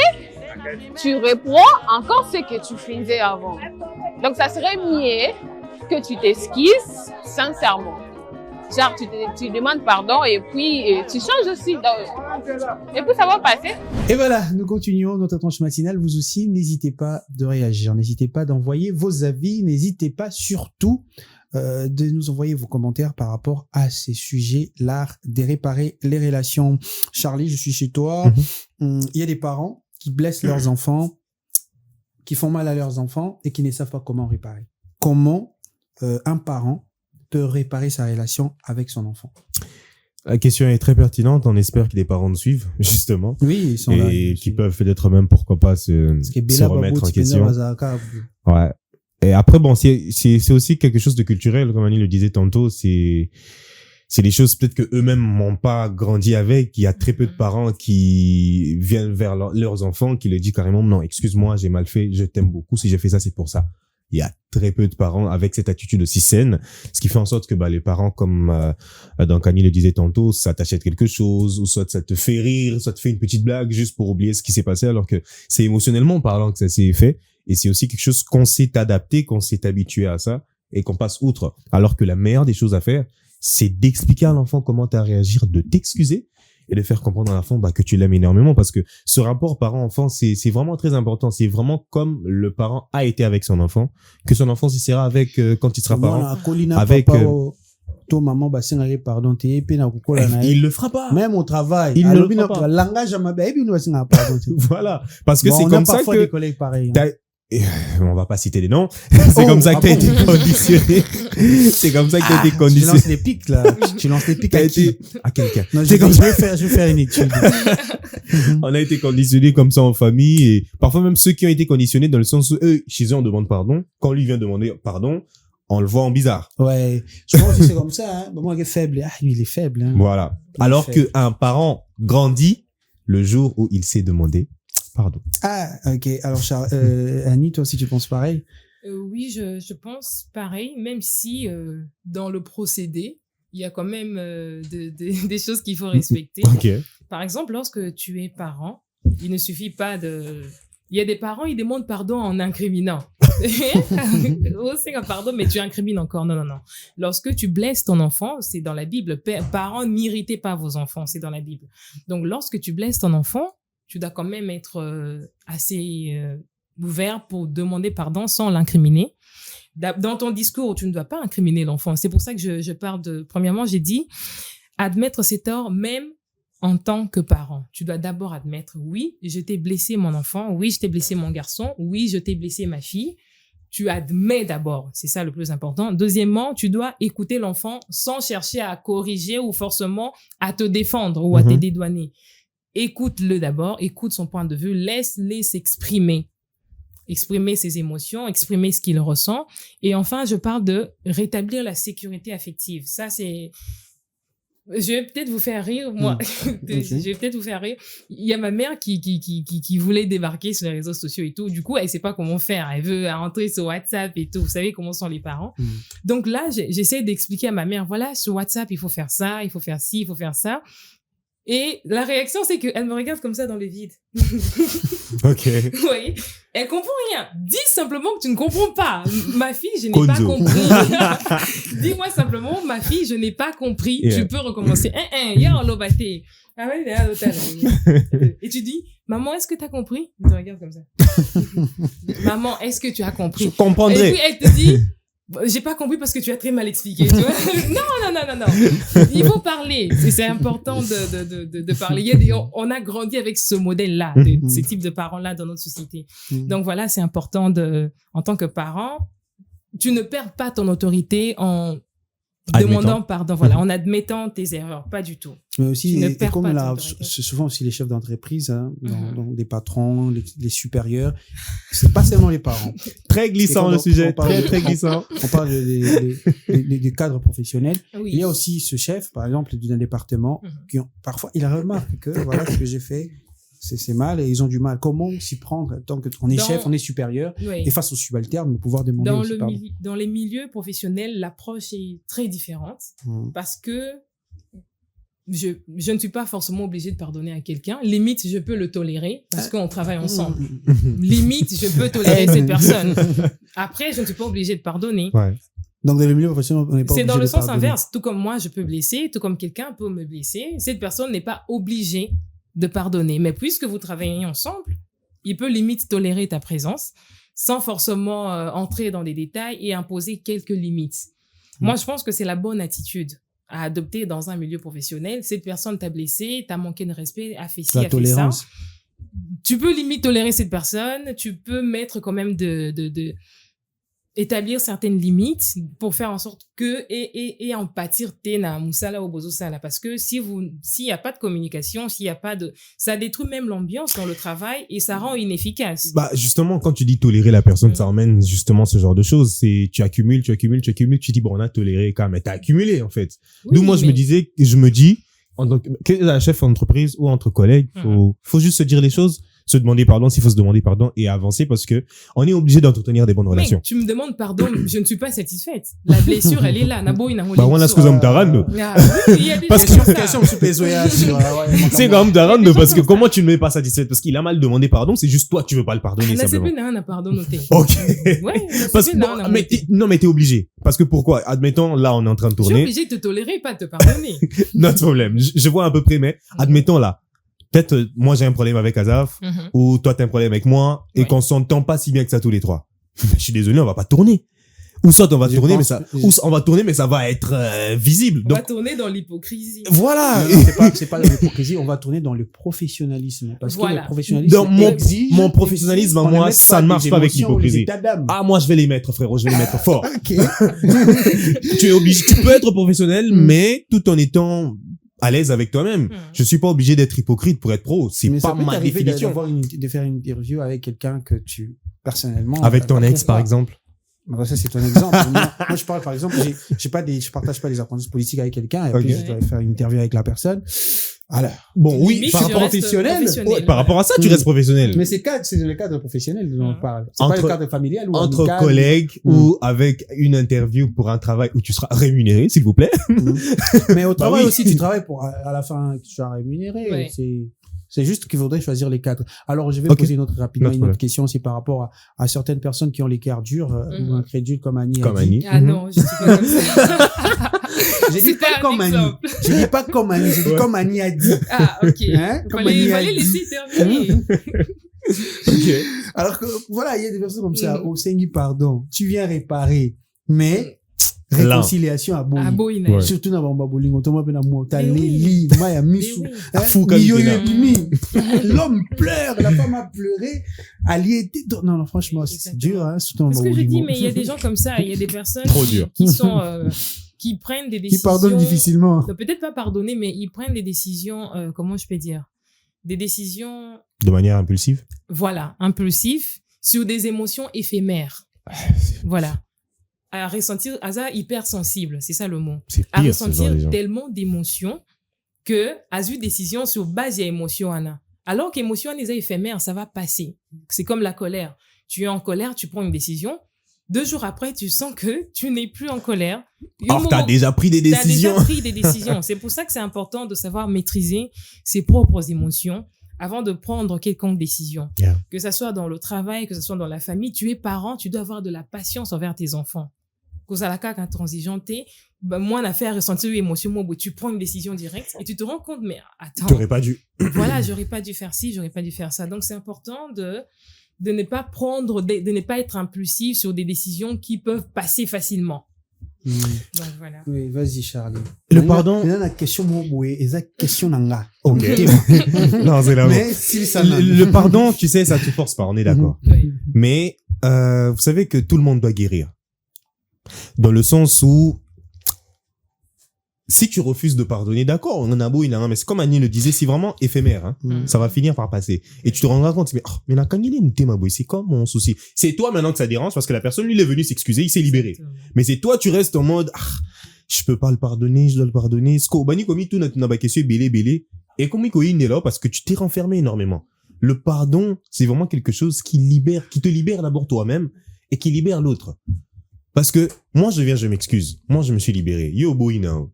tu reprends encore ce que tu faisais avant. Donc, ça serait mieux que tu t'excuses sincèrement. Genre, tu demandes pardon et puis tu changes aussi. Et puis, ça va passer. Et voilà, nous continuons notre tranche matinale. Vous aussi, n'hésitez pas de réagir. N'hésitez pas d'envoyer vos avis. N'hésitez pas surtout de nous envoyer vos commentaires par rapport à ces sujets, l'art de réparer les relations. Charlie, je suis chez toi. Il y a des parents qui blessent leurs enfants, qui font mal à leurs enfants et qui ne savent pas comment réparer. Comment un parent peut réparer sa relation avec son enfant? La question est très pertinente. On espère que les parents nous suivent, justement. Oui, ils sont là. Et qui peuvent peut-être même, pourquoi pas, se remettre en question. Ouais. Et après, bon, c'est aussi quelque chose de culturel, comme Annie le disait tantôt. C'est des choses peut-être que eux-mêmes n'ont pas grandi avec. Il y a très peu de parents qui viennent vers leurs enfants, qui leur disent carrément, non, excuse-moi, j'ai mal fait, je t'aime beaucoup. Si j'ai fait ça, c'est pour ça. Il y a très peu de parents avec cette attitude aussi saine, ce qui fait en sorte que les parents, comme donc Annie le disait tantôt, ça t'achète quelque chose, ou soit ça te fait rire, soit te fait une petite blague juste pour oublier ce qui s'est passé, alors que c'est émotionnellement parlant que ça s'est fait, et c'est aussi quelque chose qu'on s'est adapté, qu'on s'est habitué à ça, et qu'on passe outre. Alors que la meilleure des choses à faire, c'est d'expliquer à l'enfant comment tu as réagi, de t'excuser, et de faire comprendre à l'enfant que tu l'aimes énormément, parce que ce rapport parent-enfant, c'est vraiment très important. C'est vraiment comme le parent a été avec son enfant, que son enfant s'y sera avec quand il sera parent. Voilà, Colina, avec papa, toi maman basingaki pardon te pe na kokola na Il le fera pas. même au travail Il ne le fera pas pas. langage à ma baby nous basinga pardon te Voilà. Parce que Bon, c'est on a comme ça parfois que des collègues pareils hein. t'as- on va pas citer les noms. C'est Oh, comme ça que t'as ah été bon conditionné. C'est comme ça que t'as été tu conditionné. lances les pics là tu lances les pics T'as à qui été à quelqu'un. non C'est comme je vais faire une étude On a été conditionnés comme ça en famille et parfois même ceux qui ont été conditionnés dans le sens où eux, chez eux, on demande pardon. Quand lui vient demander pardon, on le voit en bizarre. ouais souvent aussi c'est comme ça hein bon, moi il est faible ah lui il est faible hein. Voilà. Alors Parfait. qu'un parent grandit le jour où il sait demander pardon. Ah, ok. Alors, Annie, toi aussi, tu penses pareil? Oui, je pense pareil, même si dans le procédé, il y a quand même des choses qu'il faut respecter. Ok. Par exemple, lorsque tu es parent, il ne suffit pas de... Il y a des parents, ils demandent pardon en incriminant. Oh, c'est un pardon, mais tu incrimines encore. Non, non, non. Lorsque tu blesses ton enfant, c'est dans la Bible. Parents, n'irritez pas vos enfants, c'est dans la Bible. Donc, lorsque tu blesses ton enfant, tu dois quand même être assez ouvert pour demander pardon sans l'incriminer. Dans ton discours, tu ne dois pas incriminer l'enfant. C'est pour ça que je parle de... Premièrement, j'ai dit admettre ses torts même en tant que parent. Tu dois d'abord admettre, oui, je t'ai blessé mon enfant, oui, je t'ai blessé mon garçon, oui, je t'ai blessé ma fille. Tu admets d'abord, c'est ça le plus important. Deuxièmement, tu dois écouter l'enfant sans chercher à corriger ou forcément à te défendre ou à te dédouaner. Écoute-le d'abord, écoute son point de vue, laisse-les s'exprimer. Exprimer ses émotions, exprimer ce qu'il ressent. Et enfin, je parle de rétablir la sécurité affective. Ça, c'est... Je vais peut-être vous faire rire, moi. Je vais peut-être vous faire rire. Il y a ma mère qui voulait débarquer sur les réseaux sociaux et tout. Du coup, elle sait pas comment faire. Elle veut entrer sur WhatsApp et tout. Vous savez comment sont les parents. Donc là, j'essaie d'expliquer à ma mère, voilà, sur WhatsApp, il faut faire ça, il faut faire ci, il faut faire ça. Et la réaction, c'est qu'elle me regarde comme ça dans le vide. Ok. Oui. Elle comprend rien. Dis simplement que tu ne comprends pas. Ma fille, je n'ai pas Konzo. compris. Dis-moi simplement, ma fille, je n'ai pas compris. Yeah. Tu peux recommencer. Ya, on l'a batté. Ah ouais, il est à l'hôtel. Et tu dis, maman, est-ce que tu as compris? Elle te regarde comme ça. Maman, est-ce que tu as compris? Je comprendrai. Et puis, elle te dit, j'ai pas compris parce que tu as très mal expliqué. Tu vois. Non. Il faut parler. C'est important de parler. On a grandi avec ce modèle-là, ce type de parents-là dans notre société. Donc voilà, c'est important en tant que parent, tu ne perds pas ton autorité en demandant pardon, voilà, en admettant tes erreurs, pas du tout. Mais aussi, Tu ne et perds comme pas là, ton autorité. c'est souvent aussi les chefs d'entreprise, hein, dans des patrons, les supérieurs, c'est pas seulement les parents. Très glissant le On sujet. parle Très glissant. On parle des cadres professionnels. Oui. Il y a aussi ce chef, par exemple, d'un département, qui parfois, il remarque que voilà ce que j'ai fait, c'est mal et ils ont du mal. Comment s'y prendre tant qu'on est chef, on est supérieur Oui. et face aux subalternes, de pouvoir demander aussi pardon. Dans les milieux professionnels, l'approche est très différente parce que je ne suis pas forcément obligée de pardonner à quelqu'un. Limite, je peux le tolérer parce qu'on travaille ensemble. Limite, je peux tolérer cette personne. Après, je ne suis pas obligée de pardonner. Ouais. Donc, dans le milieu professionnel, on n'est pas C'est obligé dans le de sens pardonner. inverse. Tout comme moi, je peux blesser, tout comme quelqu'un peut me blesser. Cette personne n'est pas obligée de pardonner. Mais puisque vous travaillez ensemble, il peut limite tolérer ta présence sans forcément entrer dans des détails et imposer quelques limites. Moi, je pense que c'est la bonne attitude à adopter dans un milieu professionnel. Cette personne t'a blessé, t'a manqué de respect, a fait ci, La a fait ça. tolérance. Tu peux limite tolérer cette personne, tu peux mettre quand même établir certaines limites pour faire en sorte que et en pâtir tena musala ou bozo sala parce que s'il y a pas de communication, s'il y a pas de ça détruit même l'ambiance dans le travail et ça rend inefficace. Bah, justement, quand tu dis tolérer la personne, ça emmène justement ce genre de choses. C'est, tu accumules, tu dis, bon, on a toléré quand même, mais t'as accumulé, en fait. Oui, D'où moi, je mais- me dis, en tant que la chef d'entreprise ou entre collègues, faut juste se dire les choses, se demander pardon s'il faut se demander pardon et avancer parce que on est obligé d'entretenir des bonnes relations. Mais tu me demandes pardon, je ne suis pas satisfaite. La blessure, elle est là. Nabo, il n'a Bah, on a ce que nous t'arrande. Ah, oui, il y a des Parce choses que- comme ça. C'est quand même t'arrande parce que comment tu ne m'es pas satisfaite parce qu'il a mal demandé pardon, c'est juste toi, tu veux pas le pardonner simplement. On a pardon noté. Ok. Ouais, Parce que, bon, mais t'es obligé. Parce que pourquoi? Admettons, là, on est en train de je suis tourner. obligée de te tolérer, pas de te pardonner. Notre problème. Je vois à peu près, mais admettons là. Peut-être, moi, j'ai un problème avec Azaf, ou toi, t'as un problème avec moi, et Ouais. qu'on s'entend pas si bien que ça tous les trois. Je suis désolé, on va pas tourner. Ou soit on va Je tourner, pense on va tourner, mais ça va être visible. On Donc, va tourner dans l'hypocrisie. voilà. Non, c'est pas dans l'hypocrisie, on va tourner dans le professionnalisme. Parce que Voilà. le professionnalisme Dans mon professionnalisme, qu'on ne moi, mette ça ne marche des pas avec émotions ou les l'hypocrisie. états d'âme. Ah, moi, je vais les mettre, frérot, je vais les mettre fort. Ok. Tu es obligé, tu peux être professionnel, mais tout en étant à l'aise avec toi-même. Je suis pas obligé d'être hypocrite pour être pro. C'est Mais ça pas peut ma t'arriver définition. de faire une interview avec quelqu'un que tu, personnellement... Avec ton ex, approuves par pas. exemple. Bah, ça, c'est ton exemple. moi, je parle, par exemple, je partage pas des apprentissages politiques avec quelqu'un, et puis Ok. je dois faire une interview avec la personne. Alors, Bon, oui, Limite, par je rapport, reste professionnel. professionnel. ouais, par rapport à ça, tu restes professionnel. mais c'est le cadre professionnel dont on parle. C'est pas Entre- le cadre familial ou Entre amical. collègues ou avec une interview pour un travail où tu seras rémunéré, s'il vous plaît. Mais au travail oui. aussi, tu travailles pour, à la fin, tu seras rémunéré. Ouais. C'est juste qu'il faudrait choisir les cadres. Alors, je vais Ok. poser rapidement Notre une problème. autre question, c'est par rapport à certaines personnes qui ont les cœurs durs, ou incrédules, comme Annie. Comme a dit. Annie. Ah non, je suis pas comme ça. J'ai dit C'était pas un comme Annie. exemple. Je dis pas comme Annie, je dis Ouais. comme Annie a dit. Ah, ok. Hein? Comme Fallait Annie a dit. laisser terminer. Alors que, voilà, il y a des personnes comme ça. Mhm. Au Seigneur, pardon. Tu viens réparer. Mais, Là. réconciliation à bon. Ah, beau, il Ouais. Surtout dans Bamba Bolingo, Thomas Benamo, t'as Mais oui. Lili, Maya Mais Missou. oui. Hein? Fou comme Miyo Tina. Yebimi. L'homme pleure, la femme a pleuré. Ali était, non, franchement, c'est Exactement. dur, hein, surtout dans Parce que Bamba je dis, Bolingo. mais il y a des gens comme ça, il y a des personnes Trop dur. qui sont, qui prennent des Qui décisions. pardonnent difficilement. Non, peut-être pas pardonner, mais ils prennent des décisions, comment je peux dire? Des décisions, De manière impulsive. voilà, impulsives, sur des émotions éphémères. Voilà. À ressentir, à ça, hypersensible, c'est ça le mot. C'est À pire, ce genre ressentir de gens. tellement d'émotions que, à une décision sur base d'émotions, Anna. Alors qu'émotion, les éphémères, ça va passer. C'est comme la colère. Tu es en colère, tu prends une décision. 2 jours après, tu sens que tu n'es plus en colère. Or, t'as déjà pris des T'as déjà décisions. pris des décisions. C'est pour ça que c'est important de savoir maîtriser ses propres émotions avant de prendre quelconque décision. Yeah. Que ça soit dans le travail, que ce soit dans la famille, tu es parent, tu dois avoir de la patience envers tes enfants. Cause à la carte intransigeanté, bah, moi, on a fait ressentir une émotion, moi, tu prends une décision directe et tu te rends compte, mais attends, T'aurais pas dû. voilà, j'aurais pas dû faire ci, j'aurais pas dû faire ça. Donc, c'est important de ne pas prendre, de ne pas être impulsif sur des décisions qui peuvent passer facilement. Mm. Donc, voilà. Oui, vas-y, Charlie. Le pardon- Il y a une question, moi, oui, et ça, question nanga. Ok. Non, c'est là. Mais, si ça Le pardon, tu sais, ça te force pas, on est d'accord. Oui. Mais vous savez que tout le monde doit guérir. Dans le sens où, si tu refuses de pardonner, d'accord, on en a beau, il en a, mais c'est comme Annie le disait, c'est vraiment éphémère. Hein. Mm. Ça va finir par passer. Et tu te rendras compte, mais la kangi, ma boy, c'est quoi mon souci? C'est toi maintenant que ça dérange parce que la personne, lui, il est venu s'excuser, il s'est libéré. Exactement. Mais c'est toi, tu restes en mode, je peux pas le pardonner, je dois le pardonner. Ce qu'on bani comme tout n'a question belé. Et comme il est là parce que tu t'es renfermé énormément. Le pardon, c'est vraiment quelque chose qui te libère d'abord toi-même et qui libère l'autre. Parce que moi, je m'excuse. Moi, je me suis libéré. Yo, boy, now.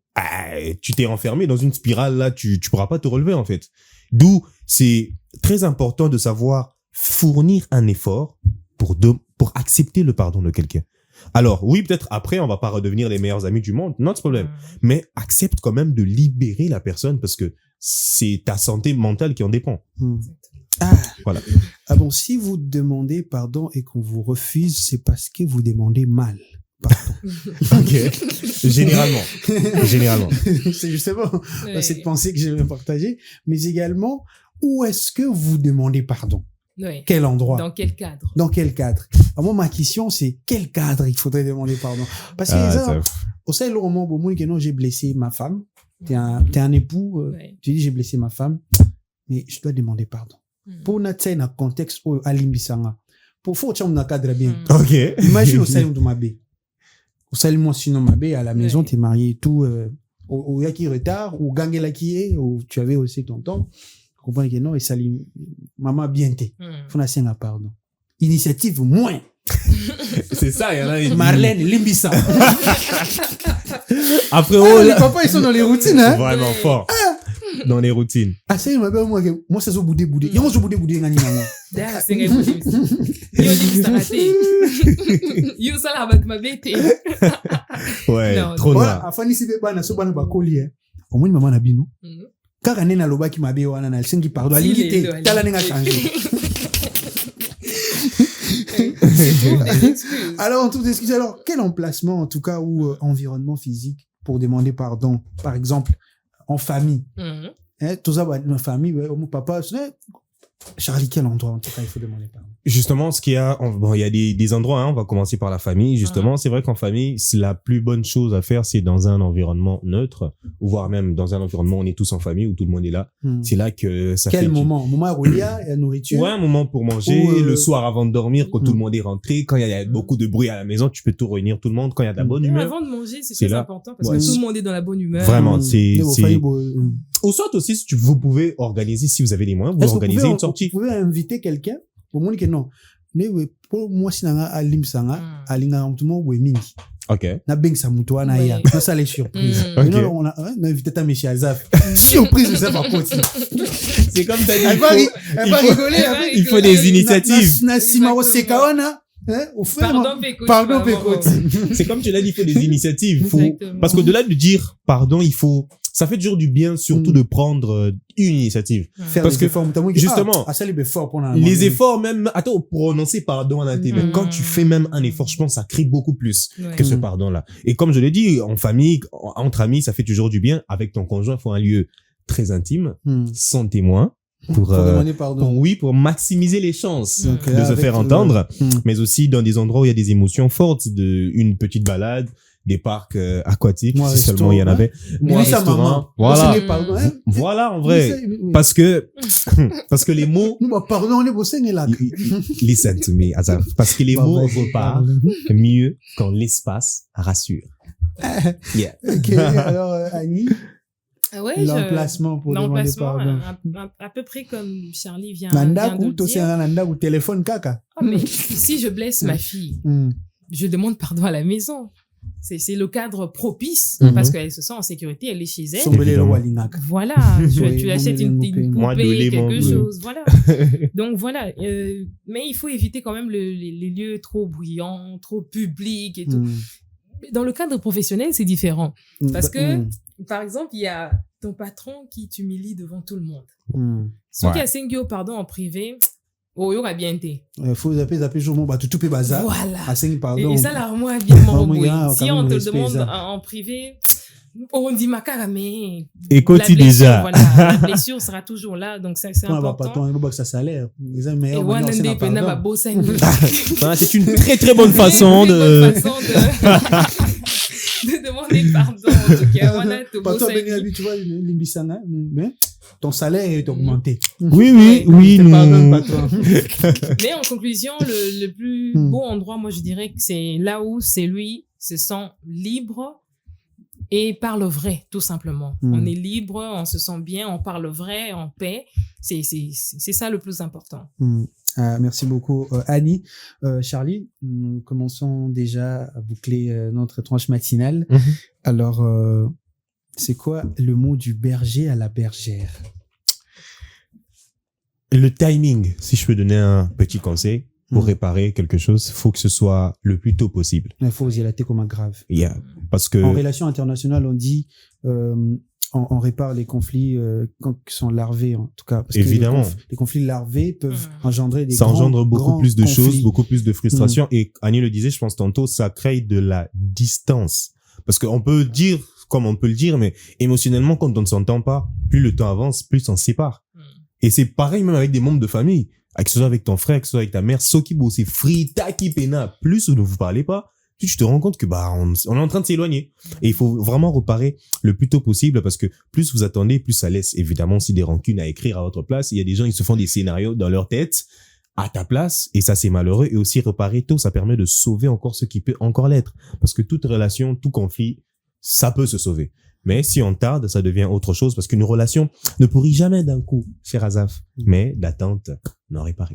Tu t'es renfermé dans une spirale là, tu pourras pas te relever en fait. D'où c'est très important de savoir fournir un effort pour accepter le pardon de quelqu'un. Alors oui, peut-être après on va pas redevenir les meilleurs amis du monde, not problème. Mais accepte quand même de libérer la personne parce que c'est ta santé mentale qui en dépend. Ah. Voilà. Ah bon, si vous demandez pardon et qu'on vous refuse, c'est parce que vous demandez mal. Pardon. Ok. Généralement. C'est justement Ouais. cette pensée que je vais partager. Mais également, où est-ce que vous demandez pardon? Ouais. Quel endroit? Dans quel cadre? Dans quel cadre? Alors moi, ma question, c'est quel cadre il faudrait demander pardon? Parce que au sein de moment où j'ai blessé ma femme, t'es un époux, Ouais. tu dis j'ai blessé ma femme, mais je dois demander pardon. Pour notre un contexte où alimbisanga, pour faut que tu cadre bien. Ok. Imagine au sein de ma baie. Au sein de mon sinon ma baie à la maison, Ouais. t'es marié et tout, au yaki retard, ou gangue la qui est, ou tu avais aussi ton temps. Comprends que non, et ça maman bien t'es. Faut na senga pardon. Initiative moins. C'est ça, il y en a. Marlène Limbissa. Après, Oh, les là. papas, ils sont dans les routines, hein. Vraiment Ouais. fort. Dans les routines. Ah, c'est ma belle, moi, c'est zo boudé. Yo, zo boudé, ngani, ngani. D'ailleurs, c'est vrai, yo, dit ça raté. Yo, ça là, avec ma bête. Ouais, Non, trop Voilà, noir. afani si bana so bana bakoli, hein. Au moins, maman na bino. Kaka nena lobaki mabe wana na sengi pardon. Si, Alingi les- te, tala nenga changer. Des excuses. Alors, on trouve des excuses. Alors, quel emplacement, en tout cas, ou environnement physique pour demander pardon? Par exemple, en famille. Mhm. Hein, tout ça, ma famille, ouais, mon papa, Charlie, quel endroit, en tout cas, il faut demander pardon? Justement, ce qu'il y a, bon, il y a des endroits, hein, on va commencer par la famille. Justement, c'est vrai qu'en famille, la plus bonne chose à faire, c'est dans un environnement neutre, ou voire même dans un environnement où on est tous en famille, où tout le monde est là. C'est là que ça fait... Quel moment? Moment où il y a la nourriture? Ouais, un moment pour manger, Ou, le soir avant de dormir, quand tout le monde est rentré, quand il y a beaucoup de bruit à la maison, tu peux tout réunir tout le monde, quand il y a de la bonne Même humeur. avant de manger, c'est C'est très là. important parce Ouais. que tout le monde est dans la bonne humeur. Vraiment, c'est... Est-ce Au soit aussi, si vous pouvez organiser, si vous avez les moyens, vous que organisez une sortie. Vous pouvez inviter quelqu'un pour moi que non. Mais pour moi, si on a alim sanga, alinga tout le monde ou mingi. Ok. Na beng sa mutoa na Oui. ya. Na ça les surprises. Mm. Ok. Non, on a invité ta Michel Zaf. Surprise ça par contre. C'est comme t'as dit. Elle va rigoler. Il faut des initiatives. Na simaro sekawana. Au fait, Pardon, Pécote. C'est comme tu l'as dit, il faut des initiatives. Exactement. Parce qu'au-delà de dire pardon, ça fait toujours du bien, surtout de prendre une initiative. Faire Parce des que, efforts, justement, ça les efforts pour les efforts même, attends, prononcer pardon à la télé, Mm. quand tu fais même un effort, je pense, ça crie beaucoup plus Ouais. que ce Mm. pardon-là. Et comme je l'ai dit, en famille, entre amis, ça fait toujours du bien. Avec ton conjoint, il faut un lieu très intime, sans témoin, pour demander pardon. pour maximiser les chances Donc, de là, se avec faire le- entendre, Mm. mais aussi dans des endroits où il y a des émotions fortes, une petite balade, des parcs aquatiques, Moi, si seulement resto, il y en hein. avait. Moi, Lui, sa restaurant. maman. Voilà. Lui, pardon, hein. Voilà, en Lui, vrai. ça- Parce que les mots, Nous, bah, pardon, on est bossé, on est là. listen to me, Azaf. Parce que les Bah, mots vas-y, repartent mieux quand l'espace rassure. Yeah. Ok, alors, Annie, Ah ouais, l'emplacement pour demander l'emplacement, pardon. à peu près comme Charlie vient Nanda de ou le toi, c'est dire. un nanda ou téléphone caca. Ah, mais si je blesse ma fille, je demande pardon à la maison. C'est le cadre propice Mhm. parce qu'elle se sent en sécurité, elle est chez elle. Sombele le Évidemment. walingaka. Voilà, Oui, tu achètes une poupée. Moi, de poupée, l'aimant, quelque oui. chose, voilà. Donc voilà, mais il faut éviter quand même les lieux trop bruyants, trop publics et tout. Dans le cadre professionnel, c'est différent. Parce que, par exemple, il y a ton patron qui t'humilie devant tout le monde. Ceux Ouais. qui a pardon en privé, oh, il y aura bien été. Il faut zapper jour, bah, tout est bazar. Voilà. À 5 pardon. Et ça, là, moi, bien Vraiment, m'embrouiller. il y a Si quand on même te le le respect, demande ça. en privé, on dit ma cara, mais. Écoute-y la blessure, déjà. Voilà, la blessure sera toujours là, donc c'est On va important. patron, il va ça salaire. Les Et meilleurs Wanande Pena va bosser. Voilà, c'est une très très bonne façon de... de demander pardon, en tout cas. Voilà, te Patron, bosser. ben, habituel, limbisana, mais ton salaire est augmenté. Oui, Pardon, nous... patron. Mais en conclusion, le plus beau endroit, moi, je dirais que c'est là où c'est lui se sent libre et parle vrai, tout simplement. On est libre, on se sent bien, on parle vrai, en paix. C'est ça le plus important. Merci beaucoup, Annie. Charlie, nous commençons déjà à boucler notre tranche matinale. Alors, c'est quoi le mot du berger à la bergère? Le timing, si je peux donner un petit conseil pour réparer quelque chose, faut que ce soit le plus tôt possible. Il faut y aller comme un grave. Yeah. Parce que... En relation internationale, on dit on répare les conflits quand ils sont larvés, en tout cas. Parce Évidemment. que les conflits larvés peuvent engendrer des ça engendre beaucoup grands plus de conflits. choses, beaucoup plus de frustration. Et Annie le disait, je pense tantôt, ça crée de la distance. Parce qu'on peut dire, comme on peut le dire, mais émotionnellement, quand on ne s'entend pas, plus le temps avance, plus on se sépare. Et c'est pareil même avec des membres de famille. Que ce soit avec ton frère, que ce soit avec ta mère, Sokibo, c'est frita qui pena. Plus vous ne vous parlez pas, plus tu te rends compte que on est en train de s'éloigner. Et il faut vraiment reparer le plus tôt possible parce que plus vous attendez, plus ça laisse évidemment aussi des rancunes à écrire à votre place. Il y a des gens, ils se font des scénarios dans leur tête à ta place et ça c'est malheureux. Et aussi reparer tôt, ça permet de sauver encore ce qui peut encore l'être. Parce que toute relation, tout conflit, ça peut se sauver. Mais si on tarde, ça devient autre chose parce qu'une relation ne pourrit jamais d'un coup, cher Azaf. Mais l'attente n'en répare.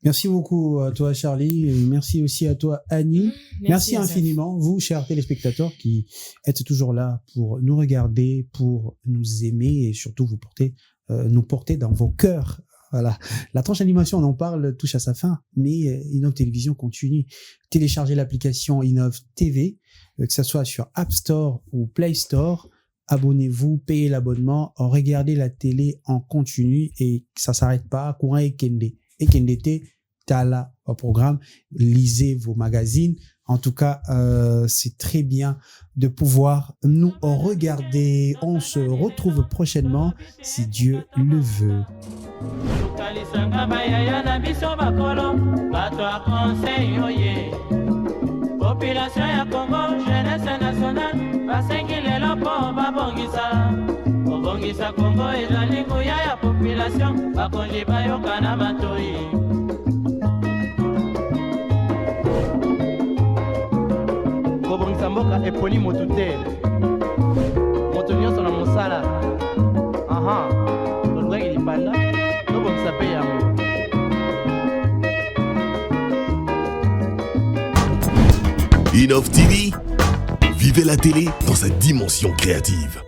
Merci beaucoup à toi, Charlie. Et merci aussi à toi, Annie. Merci Azaf. infiniment, vous, chers téléspectateurs, qui êtes toujours là pour nous regarder, pour nous aimer et surtout nous porter dans vos cœurs. Voilà. La tranche animation, on en parle, touche à sa fin, mais Innov Télévision continue. Téléchargez l'application Innov TV, que ce soit sur App Store ou Play Store. Abonnez-vous, payez l'abonnement, regardez la télé en continu et ça s'arrête pas. Courant et Kende. Et Kende Tala au programme, lisez vos magazines. En tout cas, c'est très bien de pouvoir nous regarder. On se retrouve prochainement, si Dieu le veut. Population ya Congo, jeunesse nationale, basengilelo po babongisa. Bongisa Congo ezali nguya ya population, bakonzi bayoka na matoi. Kobongisa mboka eponi motu te. Moto nyonso na mosala. Aha, tolukaki lipanda, tobongisa pe yango. Innov TV, vivez la télé dans sa dimension créative.